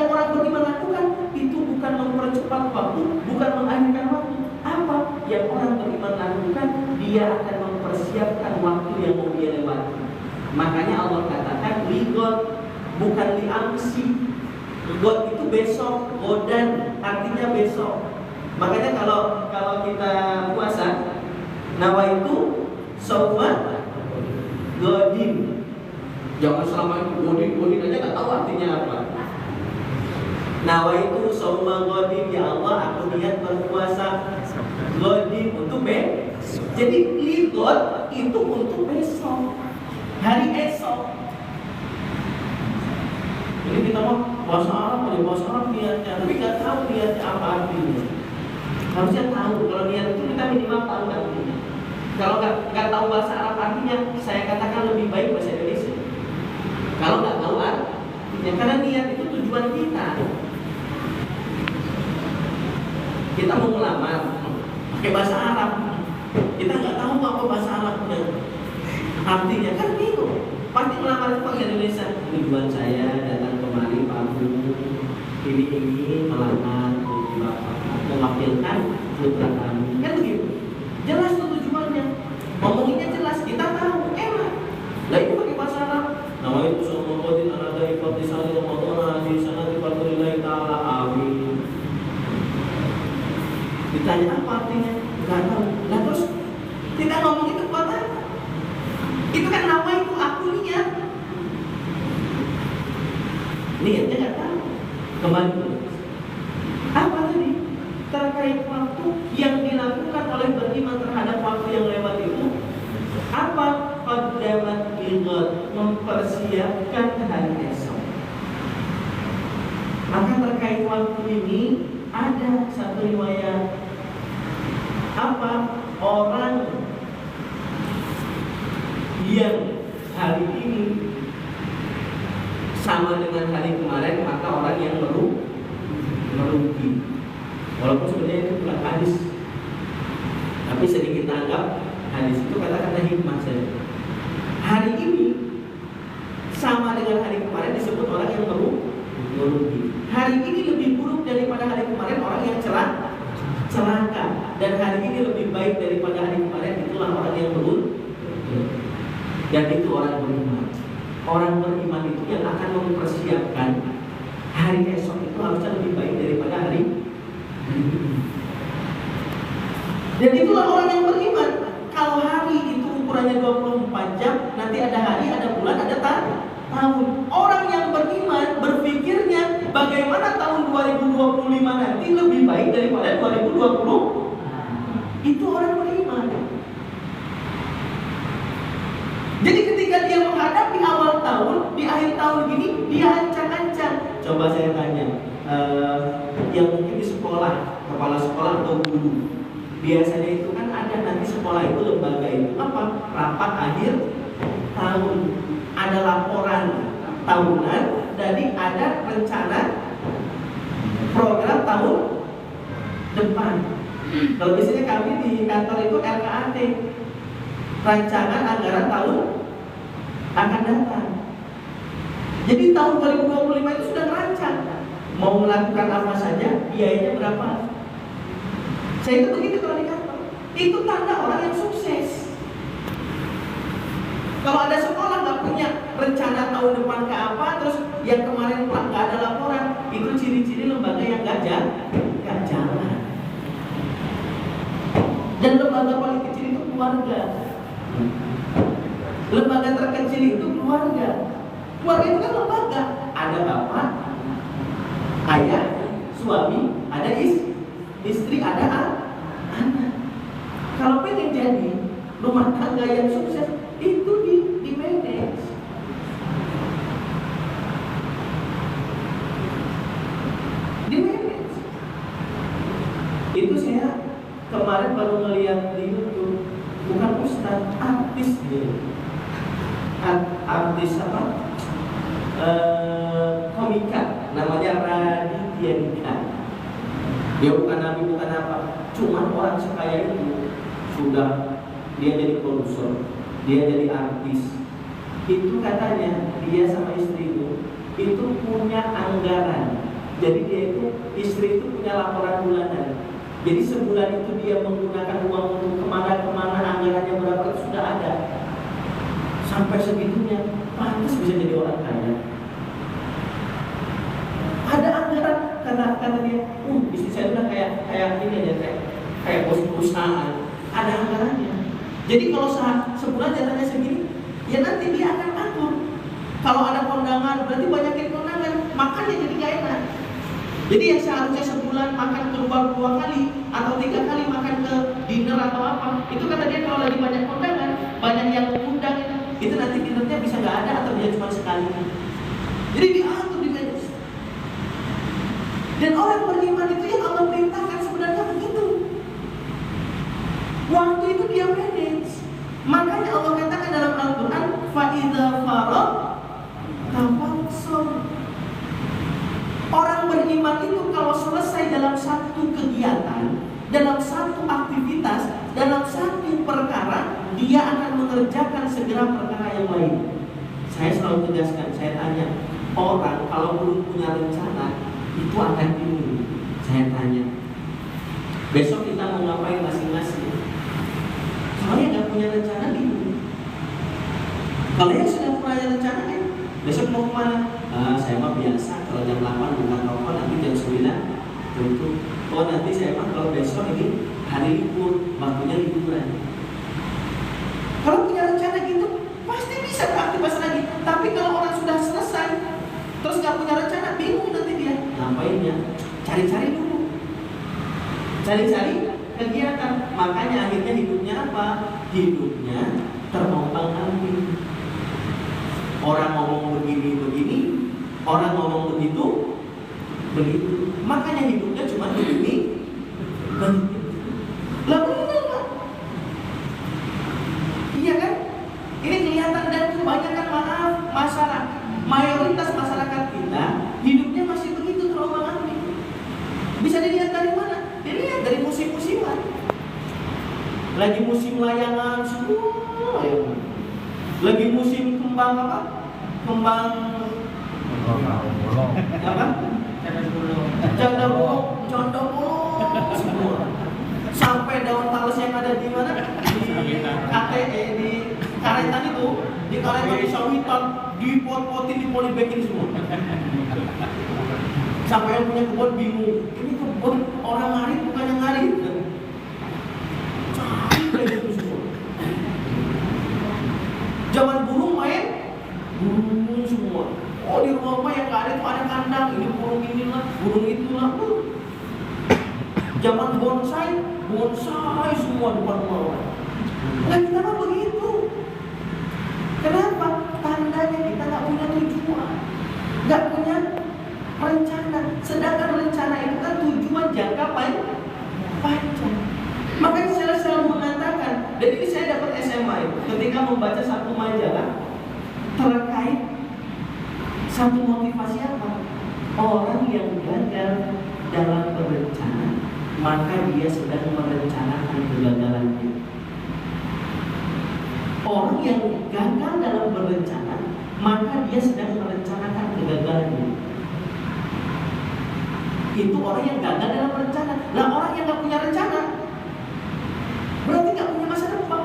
orang beriman lakukan itu bukan mempercepat waktu, bukan mengakhirkan waktu. Apa yang orang beriman lakukan? Dia akan mempersiapkan waktu yang mau dia lewati. Makanya Allah katakan lighad, bukan liamsi. God itu besok, godan artinya besok. Makanya kalau kita puasa, nawaitu saufa godin. Jangan selama itu godin aja nggak tahu artinya apa. Nawaitu saufa godin, ya Allah aku niat berpuasa godin untuk besok. Jadi lighad itu untuk besok, hari esok. Jadi kita mau puasa Arab niatnya, tapi nggak tahu niatnya apa artinya. Harusnya tahu, kalau niat itu kita minimal tahu artinya. Kalau nggak tahu bahasa Arab artinya, saya katakan lebih baik bahasa Indonesia. Kalau nggak tahu artinya, karena niat itu tujuan kita. Kita mau melamar, pakai bahasa Arab, kita nggak tahu apa bahasa Arabnya. Artinya kan bingung. Pasti melamar itu pakai Indonesia. Tujuan saya datang kemari Pak Bu, ini melamar Bapak, mewakilkan putra kami. Kan begitu. Jelas tuh tujuannya. Ngomonginnya jelas, kita tahu, enak. Lah itu pakai bahasa Arab Ditanya apa artinya? Nggak tahu. Nah terus kita ngomong itu buat apa? Itu kan nama itu aku niat. Niatnya nggak tahu. Kembali apa tadi? Terkait waktu yang dilakukan oleh beriman terhadap waktu yang lewat itu apa? Qaddamat lighad, mempersiapkan hari esok. Maka terkait waktu ini ada satu riwayat apa? Orang yang hari ini sama dengan hari kemarin, maka orang yang merugi. Walaupun sebenarnya itu bukan hadis, tapi sering kita anggap hadis itu kata-kata hikmah saja. Hari ini sama dengan hari kemarin disebut orang yang merugi. Hari ini lebih buruk daripada hari kemarin orang yang celaka. Dan hari ini lebih baik daripada hari kemarin, itulah orang yang merugi. Dan itu orang beriman. Orang beriman itu yang akan mempersiapkan hari esok itu harusnya lebih baik daripada hari ini. Dan itulah orang yang beriman. Kalau hari itu ukurannya 24 jam, nanti ada hari, ada bulan, ada tahun. Orang yang beriman berpikirnya bagaimana tahun 2025 nanti lebih baik daripada 2020. Itu orang beriman. Jadi ketika dia menghadapi awal tahun, di akhir tahun gini, dia ancang-ancang. Coba saya tanya, yang mungkin di sekolah, kepala sekolah atau guru, biasanya itu kan ada nanti sekolah itu lembaga itu apa? Rapat akhir tahun, ada laporan tahunan, jadi ada rencana program tahun depan. Kalau biasanya kami di kantor itu RKAT, rancangan anggaran tahun akan datang. Jadi tahun 2025 itu sudah merancang mau melakukan apa saja, biayanya berapa. Saya itu begitu kalau di kantor. Itu tanda orang yang sukses. Kalau ada sekolah nggak punya rencana tahun depan ke apa, terus yang kemarin nggak ada laporan, itu ciri-ciri lembaga yang nggak jalan. Dan lembaga paling kecil itu keluarga. Lembaga terkecil itu keluarga. Keluarga itu kan lembaga. Ada bapak, ayah, suami, ada istri, ada anak. Kalau pengen jadi rumah tangga yang sukses, itu di manage. Di manage. Itu saya kemarin baru melihat di YouTube, bukan ustaz, artis dia. Artis apa? Komika, namanya Raditya Dika. Dia bukan nabi, bukan apa, cuman orang sekaya itu sudah dia jadi produser, dia jadi artis. Itu katanya dia sama istri itu punya anggaran. Jadi dia itu, istri itu punya laporan bulanan. Jadi sebulan itu dia menggunakan uang untuk kemana-kemana, anggarannya berapa itu sudah ada. Sampai segitunya, pantas bisa jadi orang kaya. Ada anggaran, kata dia, istri saya udah kayak ini aja, kayak bos perusahaan. Ada anggarannya. Jadi kalau sebulan jatahnya segini, ya nanti dia akan atur. Kalau ada kondangan, berarti banyakin kondangan, makannya jadi gak enak. Jadi yang seharusnya sebulan makan keluar 2 kali atau 3 kali makan ke dinner atau apa, itu kata dia kalau lagi banyak kondangan, banyak yang undang itu nanti dinernya bisa gak ada atau dia cuma sekali. Jadi diatur di manage. Dan orang beriman itu yang Allah perintahkan sebenarnya begitu. Waktu itu dia manage. Makanya Allah katakan dalam Al-Quran, فَإِذَا فَرَغْتَ فَانْصَبْ. Orang beriman itu kalau selesai dalam satu kegiatan, dalam satu aktivitas, dalam satu perkara, dia akan mengerjakan segera perkara yang lain. Saya selalu tegaskan, saya tanya, orang kalau belum punya rencana, itu akan bingung. Saya tanya, besok kita mau ngapain masing-masing? Soalnya nggak punya rencana bingung. Kalau yang sudah punya rencana kan, besok mau kemana? Saya mah biasa, kalau jam 8 bukan telepon, nanti jam 9 tutup. oh nanti saya mah kalau besok ini hari libur, waktunya liburan. Kalau punya rencana gitu, pasti bisa beraktivitas lagi. Tapi kalau orang sudah selesai, terus nggak punya rencana, bingung nanti dia. Ngapain ya? Cari-cari dulu. Cari-cari kegiatan. Makanya akhirnya hidupnya apa? Hidupnya terombang-ambing. Orang ngomong begini, orang ngomong begitu. Makanya hidupnya cuma begini. Lah benar kan? Iya kan? Ini kelihatan dan kebanyakan mayoritas masyarakat kita hidupnya masih begitu terombang-ambing. Bisa dilihat dari mana? Dilihat dari musim-musiman. Lagi musim layangan semua layangan. Lagi musim kembang apa? Kembang apa? Condong semua. Sampai daun talas yang ada di mana? Di KTE, di karetan itu, di karetan di sawitan, dipot-potin, dipolibekin semua. Sampai yang punya kebun bingung, ini kebun orang ngarit bukan yang ngarit. Cari gitu semua. Zaman burung main, burung semua. Oh di rumah yang ngarit tuh ada kandang, ini burung inilah, burung itulah. Zaman bonsai semua depan rumah orang. Nah kita mah begitu. Kenapa? Tandanya kita nggak punya tujuan, nggak punya rencana. Sedangkan rencana itu kan tujuan jangka panjang. Makanya saya selalu mengatakan, dan ini saya dapat SMA itu ketika membaca satu majalah terkait satu motivasi apa? Orang yang gagal dalam berencana, maka dia sedang merencanakan kegagalannya. Orang yang gagal dalam berencana, maka dia sedang merencanakan kegagalannya. Itu orang yang gagal dalam berencana. Nah orang yang gak punya rencana, berarti gak punya masa depan.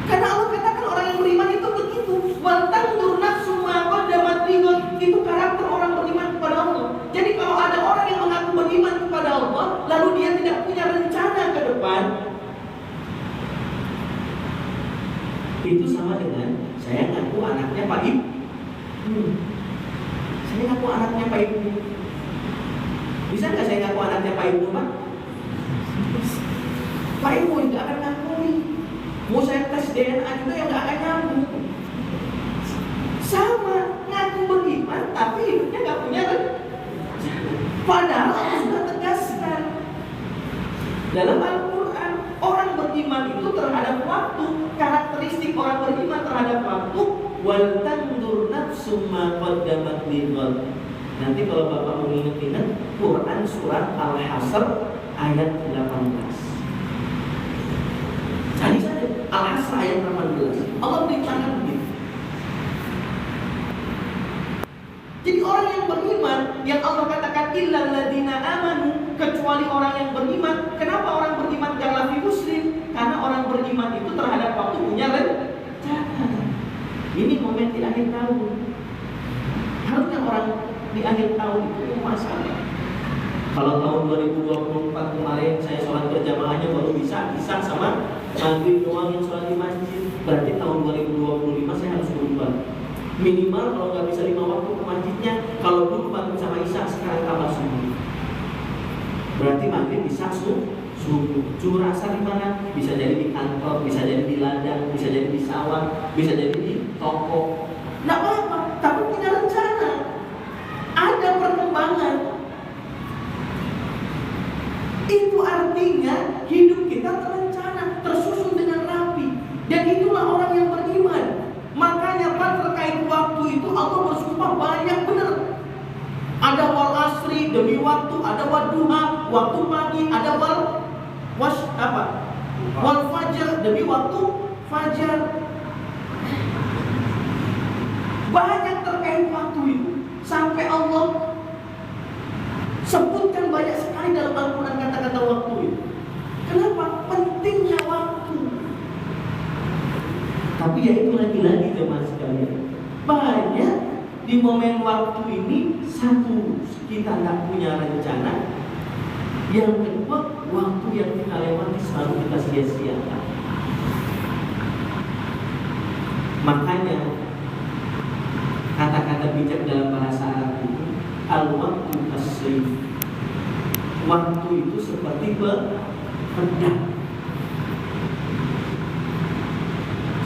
Karena Allah katakan orang yang beriman itu begitu. Waltandur nafsu ma qaddamat lighad. Itu karakter orang beriman kepada Allah. Jadi kalau ada orang yang mengaku beriman kepada Allah, lalu dia tidak punya rencana ke depan, itu sama dengan saya ngaku anaknya Pak Ibu. Saya ngaku anaknya Pak Ibu. Bisa nggak saya ngaku anaknya Pak Ibu, Pak? Pak Ibu nggak akan ngakui. Mau saya tes DNA juga yang nggak akan nyambung. Sama ngaku beriman, tapi hidupnya nggak punya rencana. Padahal Allah sudah tegaskan dalam Al-Quran, orang beriman itu terhadap waktu. Karakteristik orang beriman terhadap waktu, wal tandur nafsum ma qaddamat lighad. Nanti kalau Bapak mau ingat-ingat Quran surat Al-Hasr ayat 18. Cari saja Al-Hasr ayat 18. Allah beritakan begitu. Jadi orang yang beriman, yang Allah katakan illal ladzina amanu, kecuali orang yang beriman. Kenapa orang beriman adalah muslim? Karena orang beriman itu terhadap waktu punya rencana. Ini momen di akhir tahun. Harusnya orang di akhir tahun itu masalah. Kalau tahun 2024 kemarin saya sholat berjamaahnya baru bisa sama maghrib doang yang sholat di masjid. Berarti tahun 2025 saya harus berubah. Minimal kalau nggak bisa 5 waktu ke masjidnya, kalau dulu maghrib sama isya, sekarang tambah subuh. Berarti maghrib bisa subuh. Zuhur asar di mana? Bisa jadi di kantor, bisa jadi di ladang, bisa jadi di sawah, bisa jadi di toko. Nggak apa-apa, tapi punya rencana. Ada perkembangan. Itu artinya hidup kita terencana, tersusun dengan rapi. Dan itulah orang yang beriman. Makanya terkait waktu itu Allah bersumpah banyak benar. Ada wal asri demi waktu, ada wadduha waktu pagi, ada wal fajar demi waktu fajar. Banyak terkait waktu itu. Sampai Allah sebutkan banyak sekali dalam Al-Quran kata-kata waktu itu. Kenapa? Pentingnya waktu. Tapi ya itu lagi-lagi jemaah sekalian, banyak di momen waktu ini satu kita nggak punya rencana. Yang kedua, waktu yang kita lewati selalu kita sia-siakan. Makanya kata-kata bijak dalam bahasa Arab itu al-waqtu as-sayf. Waktu itu seperti pedang.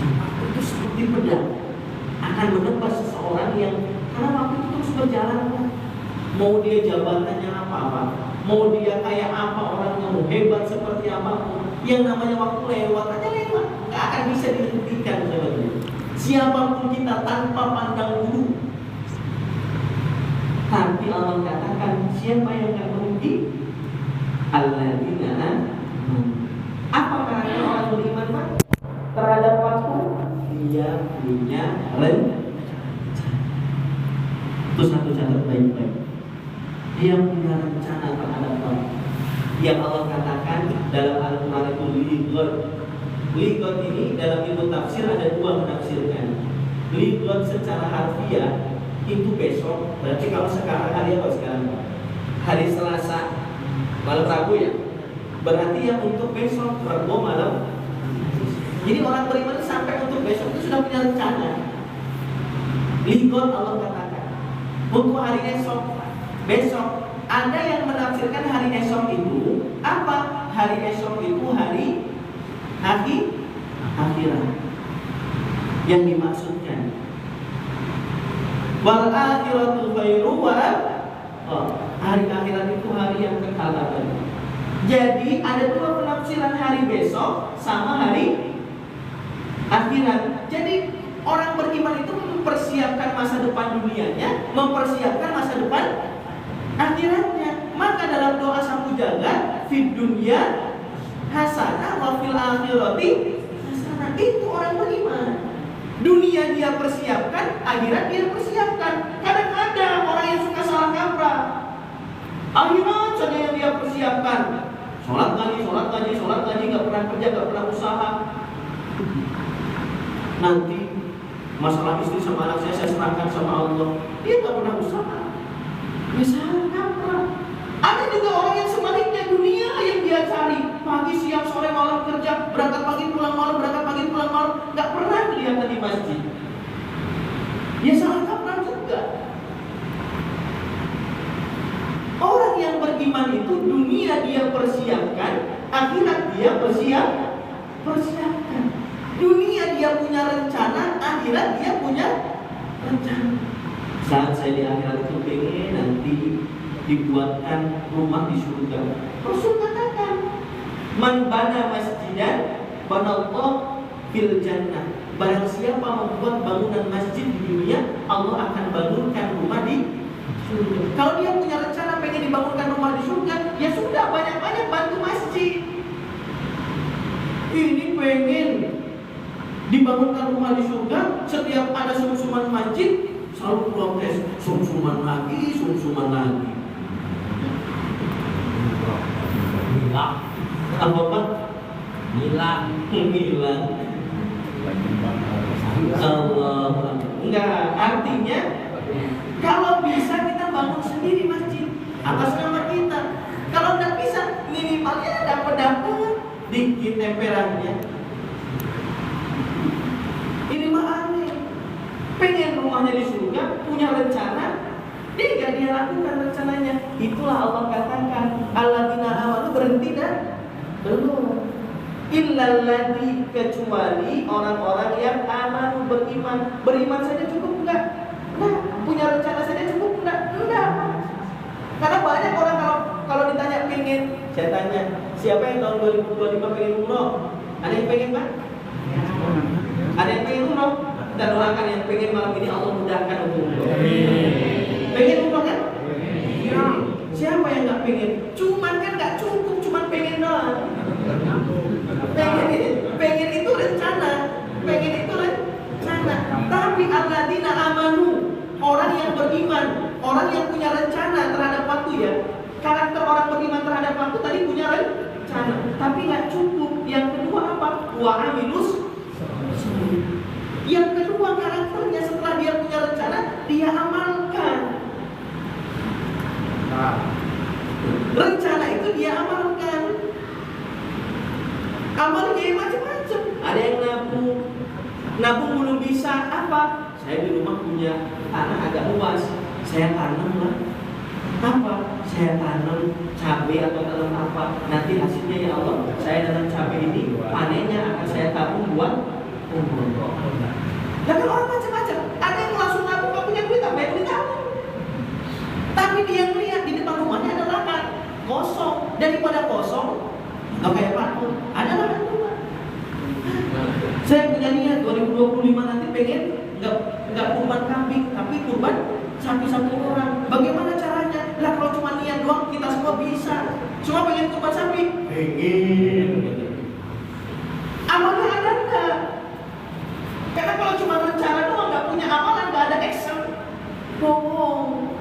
Waktu itu seperti pedang akan menebas seseorang yang karena waktu itu terus berjalan. Mau dia jabatannya apa-apa, mau dia kayak apa orangnya, mau hebat seperti apa, yang namanya waktu lewat aja lewat, nggak akan bisa dihentikan sebenarnya. Siapapun kita tanpa pandang bulu. Tapi Allah katakan siapa yang akan merugi? Alladzina amanu. Apa karakter orang beriman, Pak? Terhadap waktu dia punya rencana. Itu satu catat baik-baik. Dia punya rencana terhadap waktu. Yang Allah katakan dalam Al-Quran itu ligot. Ligot ini dalam ilmu tafsir ada dua menafsirkan. Ligot secara harfiah itu besok. Berarti kalau sekarang hari apa sekarang? Hari Selasa malam Rabu ya. Berarti yang untuk besok Rabu malam. Jadi orang beriman sampai untuk besok itu sudah punya rencana. Ligot Allah katakan untuk hari esok. Besok ada yang menafsirkan hari esok itu apa? Hari esok itu hari akhirat. Yang dimaksudkan wal akhiratu khairu wa hari akhirat itu hari yang kekal abadi. Jadi ada dua penafsiran hari besok sama hari akhirat. Jadi orang beriman itu mempersiapkan masa depan dunianya, mempersiapkan masa depan akhiratnya. Maka dalam doa sapu jagat fid dunya hasanah wa fil akhirati hasanah, itu orang beriman. Dunia dia persiapkan, akhirat dia persiapkan. Kadang-kadang orang yang suka salah kaprah, akhirat saja yang dia persiapkan. Sholat ngaji, nggak pernah kerja, nggak pernah usaha. Nanti masalah istri sama anak saya serahkan sama Allah. Dia nggak pernah usaha. Dia salah kaprah. Ada juga orang yang sebaliknya, dunia yang dia cari, pagi, siang, sore, malam kerja, berangkat pagi, pulang malam, berangkat pagi, pulang malam, nggak pernah kelihatan di masjid. Dia salah kaprah juga. Orang yang beriman itu dunia dia persiapkan, akhirat dia persiapkan. Dunia dia punya rencana, akhirat dia punya rencana. Saat saya di akhirat itu pengen nanti dibuatkan rumah di surga. Rasul katakan, man bana masjidan banallahu fil jannah. Barang siapa membuat bangunan masjid di dunia, Allah akan bangunkan rumah di surga. Kalau dia punya rencana pengen dibangunkan rumah di surga, ya sudah banyak-banyak bantu masjid. Ini pengen dibangunkan rumah di surga, setiap ada sumsuman masjid selalu protes, sumsuman lagi. Apa Pak? Hilang. Allah. Enggak, artinya kalau bisa kita bangun sendiri masjid atas nama kita. Kalau enggak bisa, minimalnya dapat dikit temperannya. Ini mah aneh. Pengen rumahnya di surga, punya rencana, dia nggak dia lakukan rencananya. Itulah Allah katakan, alladzina amanu, berhenti dan belum. Illalladzina, kecuali orang-orang yang amanu, beriman saja cukup enggak? Nah, punya rencana saja cukup enggak? Enggak. Karena banyak orang kalau ditanya pengen, saya tanya, siapa yang tahun 2025 pengen umroh? Ada yang pengen, Pak? Ada yang pengen umroh? Kita doakan yang pengen malam ini Allah mudahkan untuk umroh. Pengen umroh kan? Siapa yang nggak pengen? Cuman kan nggak cukup, cuman pengen doang. Pengen itu rencana, Tapi alladzina amanu, orang yang beriman, orang yang punya rencana terhadap waktu ya. Karakter orang beriman terhadap waktu tadi punya rencana, tapi nggak cukup. Yang kedua apa? Wa amilus. Yang kedua karakternya setelah dia punya rencana, dia amalkan. Rencana itu dia amalkan. Amalnya macam-macam. Ada yang nabung belum bisa apa? Saya di rumah punya tanah agak luas, saya tanam lah. Apa? Saya tanam cabai atau tanam apa? Nanti hasilnya ya Allah, saya tanam cabai ini, panennya akan saya tabung buat umur. Nah kan orang macam-macam. Ada yang langsung nabung gak punya duit, apa yang ditabung. Tapi dia melihat di depan rumahnya ada lahan kosong, daripada kosong, nggak kayak patung, ada lahan rumah. Saya punya niat 2025 nanti pengen nggak kurban kambing, tapi kurban sapi satu orang. Bagaimana caranya? Lah kalau cuma niat doang kita semua bisa. Semua pengen kurban sapi, pengen. Amalnya ada nggak? Karena kalau cuma rencana doang nggak punya amalan, nggak ada action, bohong.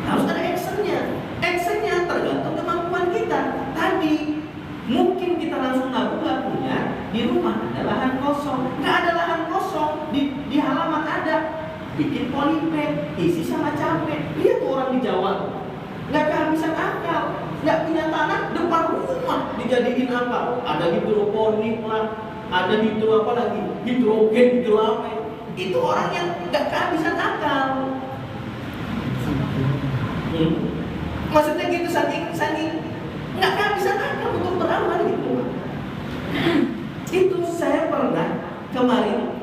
Harus ada actionnya. Actionnya tergantung kemampuan kita. Tadi mungkin kita langsung nabung nggak punya, di rumah ada lahan kosong, nggak ada lahan kosong di halaman ada, bikin polybag isi sama cabai. Lihat tuh orang di Jawa, nggak kehabisan akal, nggak punya tanah depan rumah dijadiin apa? Ada hidroponik lah, ada hidro apa lagi, hidrogen, hidro apa? Itu orang yang nggak kehabisan akal. Maksudnya gitu, saking nggak kehabisan akal untuk beramal gitu. Itu saya pernah kemarin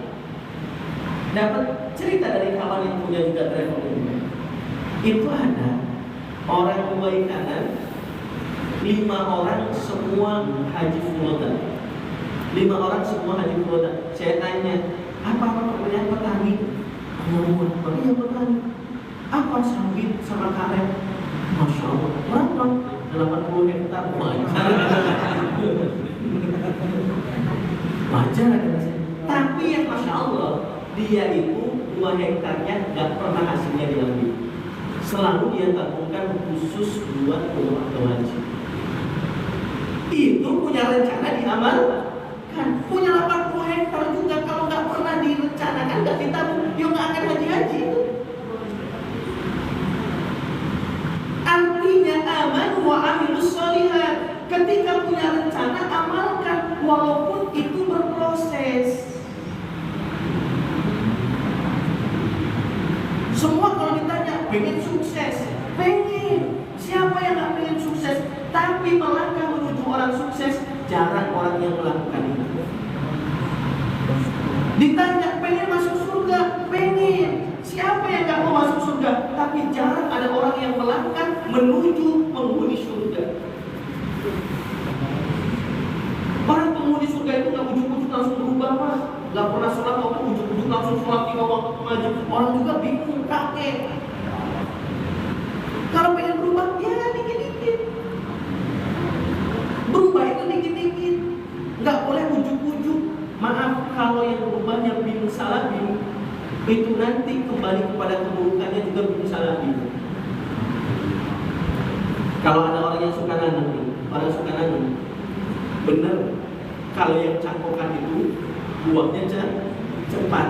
dapat cerita dari kawan yang punya juga travel ini. Itu ada orang Dubai kanan, 5 orang semua haji furoda. 5 orang semua haji furoda. Saya tanya, apa pekerjaan petani? Pekerjaan petani. Apa sawit sama karet? Masya Allah, berapa? 80 hektar. Wajar kata saya. Tapi yang Masya Allah, dia itu 2 hektarnya gak pernah hasilnya diambil. Selalu dia tabungkan khusus buat rumah haji. Itu punya rencana diamalkan. Punya 80 hektar juga, kalau gak pernah direncanakan, gak ditabung, ya gak akan haji-haji itu. Artinya aman wa amilus sholihat. Ketika punya rencana, amalkan walaupun itu berproses. Semua kalau ditanya pengen sukses, pengen. Siapa yang gak pengen sukses? Tapi melangkah menuju orang sukses, jarang orang yang melakukan itu. Ditanya pengen masuk surga, pengen. Siapa yang gak mau masuk surga? Tapi jarang ada orang yang melangkah menuju penghuni surga. Orang penghuni surga itu gak ujuk-ujuk langsung berubah, Mas. Gak pernah sholat waktu ujuk-ujuk langsung sholat 5 waktu mengaji. Orang juga bingung, kaget. Kalau pengen berubah, ya dikit-dikit. Berubah itu dikit-dikit. Gak boleh ujuk-ujuk. Maaf kalau yang berubahnya bin salabin, itu nanti kembali kepada keburukannya juga bin salabin. Kalau ada orang yang suka nanam, orang suka nanam, benar. Kalau yang cangkokan itu buahnya cepat,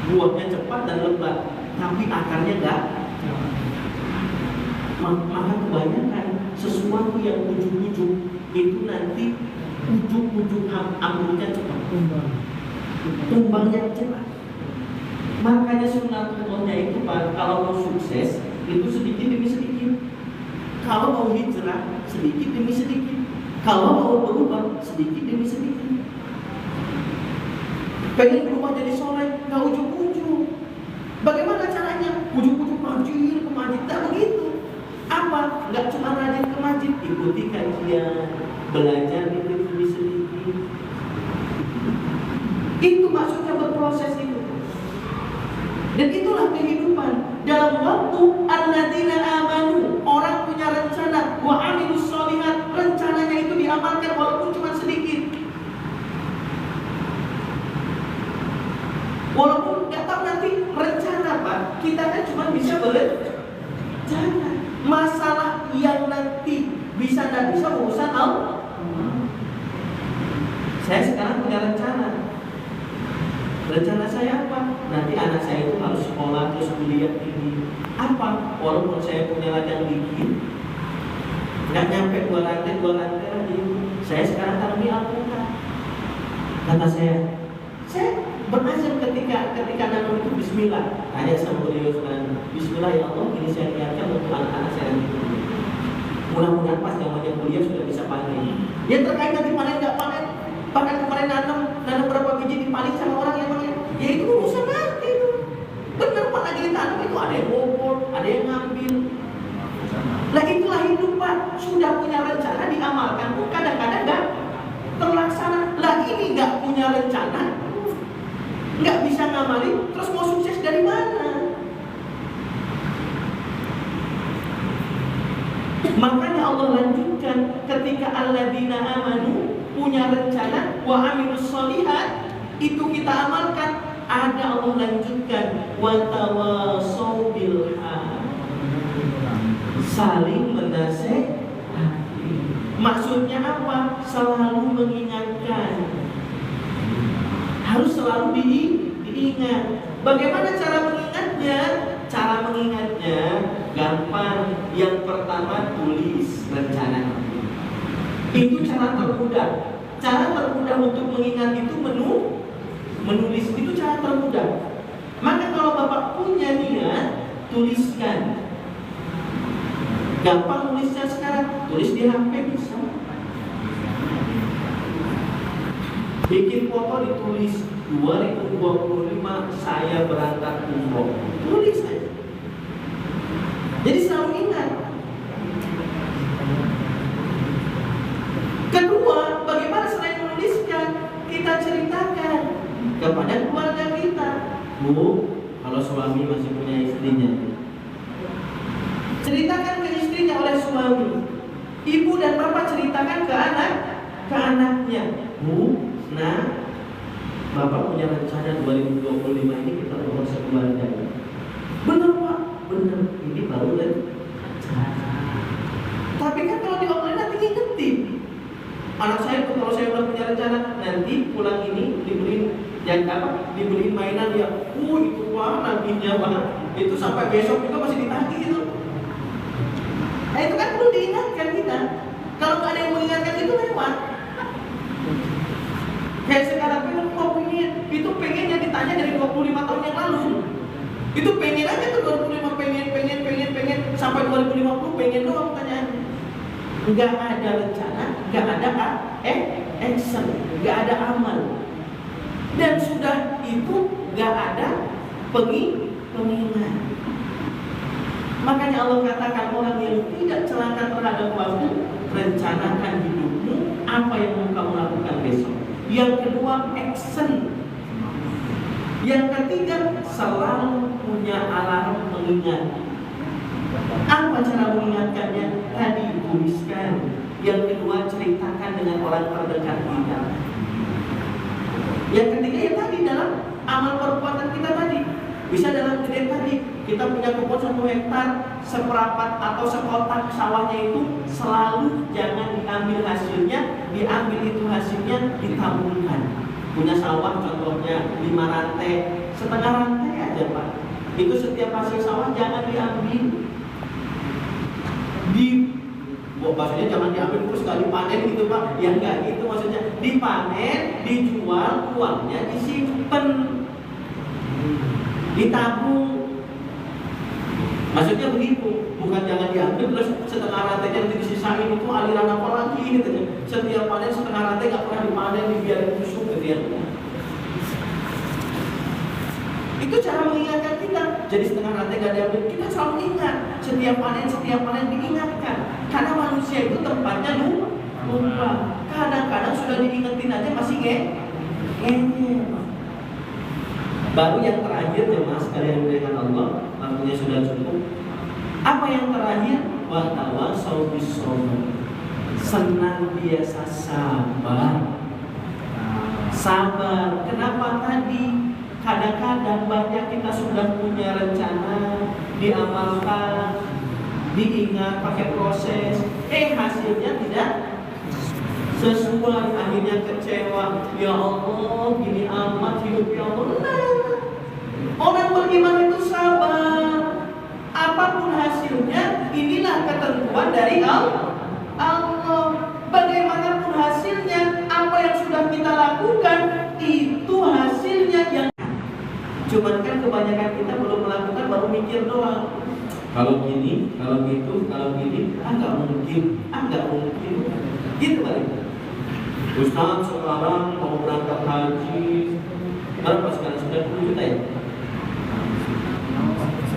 buahnya cepat dan lebat, tapi akarnya enggak. Maka kebanyakan sesuatu yang ujung-ujung itu nanti ujung-ujung ambilnya cepat, tumbangnya cepat. Makanya sunnatullah itu kalau mau sukses itu sedikit demi sedikit. Kalau mau hijrah sedikit demi sedikit. Kalau mau berubah sedikit demi sedikit. Pengen berubah jadi soleh, nggak ujung-ujung. Bagaimana caranya? Ujung-ujung rajin ke masjid, tak begitu. Apa? Nggak cuma rajin ke masjid, ikuti kajian, belajar demi sedikit. Itu maksudnya berproses itu. Dan itulah kehidupan. Dalam waktu alladzina amanu, orang punya rencana, wa amilus sholihat, rencananya itu diamalkan walaupun cuma sedikit. Walaupun nggak tahu nanti rencana apa, kita kan cuma bisa berencana. Masalah yang nanti bisa dan bisa urusan Allah. Saya sekarang punya rencana. Rencana saya apa? Nanti anak saya itu harus sekolah terus kuliah tinggi. Apa? Walaupun saya punya ladang dikit, Nggak nyampe 2 lantai lagi. Saya sekarang tanam di alpukat. Kata saya berazam ketika nanam itu Bismillah. Tanya sama beliau sekarang, Bismillah ya Allah, ini saya niatkan untuk anak-anak saya nanti. Mudah-mudahan pas zamannya kuliah sudah bisa panen. Ya terkait nanti panen nggak panen, bahkan kemarin nanam berapa biji dipanen sama orang yang panen, ya itu urusan nanti itu. Benar Pak, lagi ditanam itu ada yang bobol, ada yang ngambil. Lah itulah hidup Pak, sudah punya rencana diamalkan pun kadang-kadang nggak terlaksana. Lah ini nggak punya rencana, nggak bisa ngamalin, terus mau sukses dari mana? Makanya Allah lanjutkan ketika alladzina amanu punya rencana wa amilus sholihat itu kita amalkan, ada Allah lanjutkan wa tawasau bil haq, saling menasehati. Maksudnya apa? Selalu mengingatkan, harus selalu diingat. Bagaimana cara mengingatnya? Cara mengingatnya gampang. Yang pertama, tulis rencana. Itu cara termudah. Cara termudah untuk mengingat itu menulis. Itu cara termudah. Maka kalau Bapak punya niat, tuliskan. Gampang nulisnya sekarang, tulis di HP bisa. Bikin foto ditulis 2025 saya berangkat umroh. Tulis aja. Jadi selalu ingat. Kedua, bagaimana selain menuliskan, kita ceritakan kepada keluarga kita. Bu, kalau suami masih punya istrinya, ceritakan ke istrinya oleh suami. Ibu dan bapak ceritakan ke anaknya. Bu, nah, bapak punya rencana 2025 ini kita umroh sekeluarga. Benar Pak, benar. Ini baru rencana. Tapi kan kalau diomongin nanti ngingetin. Anak saya tuh kalau saya udah punya rencana, nanti pulang ini dibeliin mainan ya. Itu wah nantinya banget. Itu sampai besok juga masih ditagih itu. Nah itu kan perlu diingatkan kita. Kalau nggak ada yang mengingatkan itu lewat. Kayak sekarang itu pengennya ditanya dari 25 tahun yang lalu. Itu pengen aja tuh 25 pengen sampai 2050 pengen doang pertanyaannya. Enggak ada rencana, enggak ada action, enggak ada amal. Dan sudah itu enggak ada pengingat. Makanya Allah katakan orang yang tidak celaka terhadap waktu, rencanakan hidupmu, apa yang mau kamu lakukan besok. Yang kedua, action. Yang ketiga, selalu punya alarm mengingat. Apa cara mengingatkannya? Tadi tuliskan. Yang kedua, ceritakan dengan orang terdekat kita. Yang ketiga, ya tadi dalam amal perbuatan kita tadi. Bisa dalam gede tadi, kita punya kebun 1 hektar, seperempat atau sekotak sawahnya itu selalu jangan diambil hasilnya, diambil itu hasilnya ditabungkan. Punya sawah contohnya 5 rantai, setengah rantai aja Pak. Itu setiap hasil sawah jangan diambil. Maksudnya jangan diambil terus sekali panen gitu Pak. Ya enggak gitu maksudnya. Dipanen, dijual, uangnya disimpan, ditabung. Maksudnya begitu. Bukan jangan diambil terus setengah rantainya nanti disisain, itu aliran apa lagi gitu. Setiap panen setengah rantai nggak pernah dipanen, dibiarin busuk gitu ya. Itu cara mengingatkan kita. Jadi setengah rantai nggak diambil, kita selalu ingat. Setiap panen diingatkan. Karena manusia itu tempatnya lupa. Kadang-kadang sudah diingetin aja masih ngeyel. Baru yang terakhir jemaah sekalian dengan Allah, waktunya sudah cukup. Apa yang terakhir? Wa tawasau bis-sabr. Senantiasa sabar. Sabar. Kenapa tadi? Kadang-kadang banyak kita sudah punya rencana, diamalkan, diingat pakai proses, hasilnya tidak sesuai, akhirnya kecewa. Ya Allah, gini amat hidup ya Allah. Orang beriman itu sabar. Apapun hasilnya, inilah ketentuan dari Allah. Allah. Bagaimanapun hasilnya, apa yang sudah kita lakukan itu hasilnya yang. Cuman kan kebanyakan kita belum melakukan, baru mikir doang. Kalau gini, kalau gitu, kalau gini, nggak mungkin, nggak mungkin. Gitu kali. Ustaz sekarang mau berangkat haji, berapa sekarang? 90 juta ya?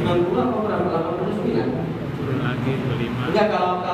90 apa berapa? 89? Turun lagi 25. Enggak, kalau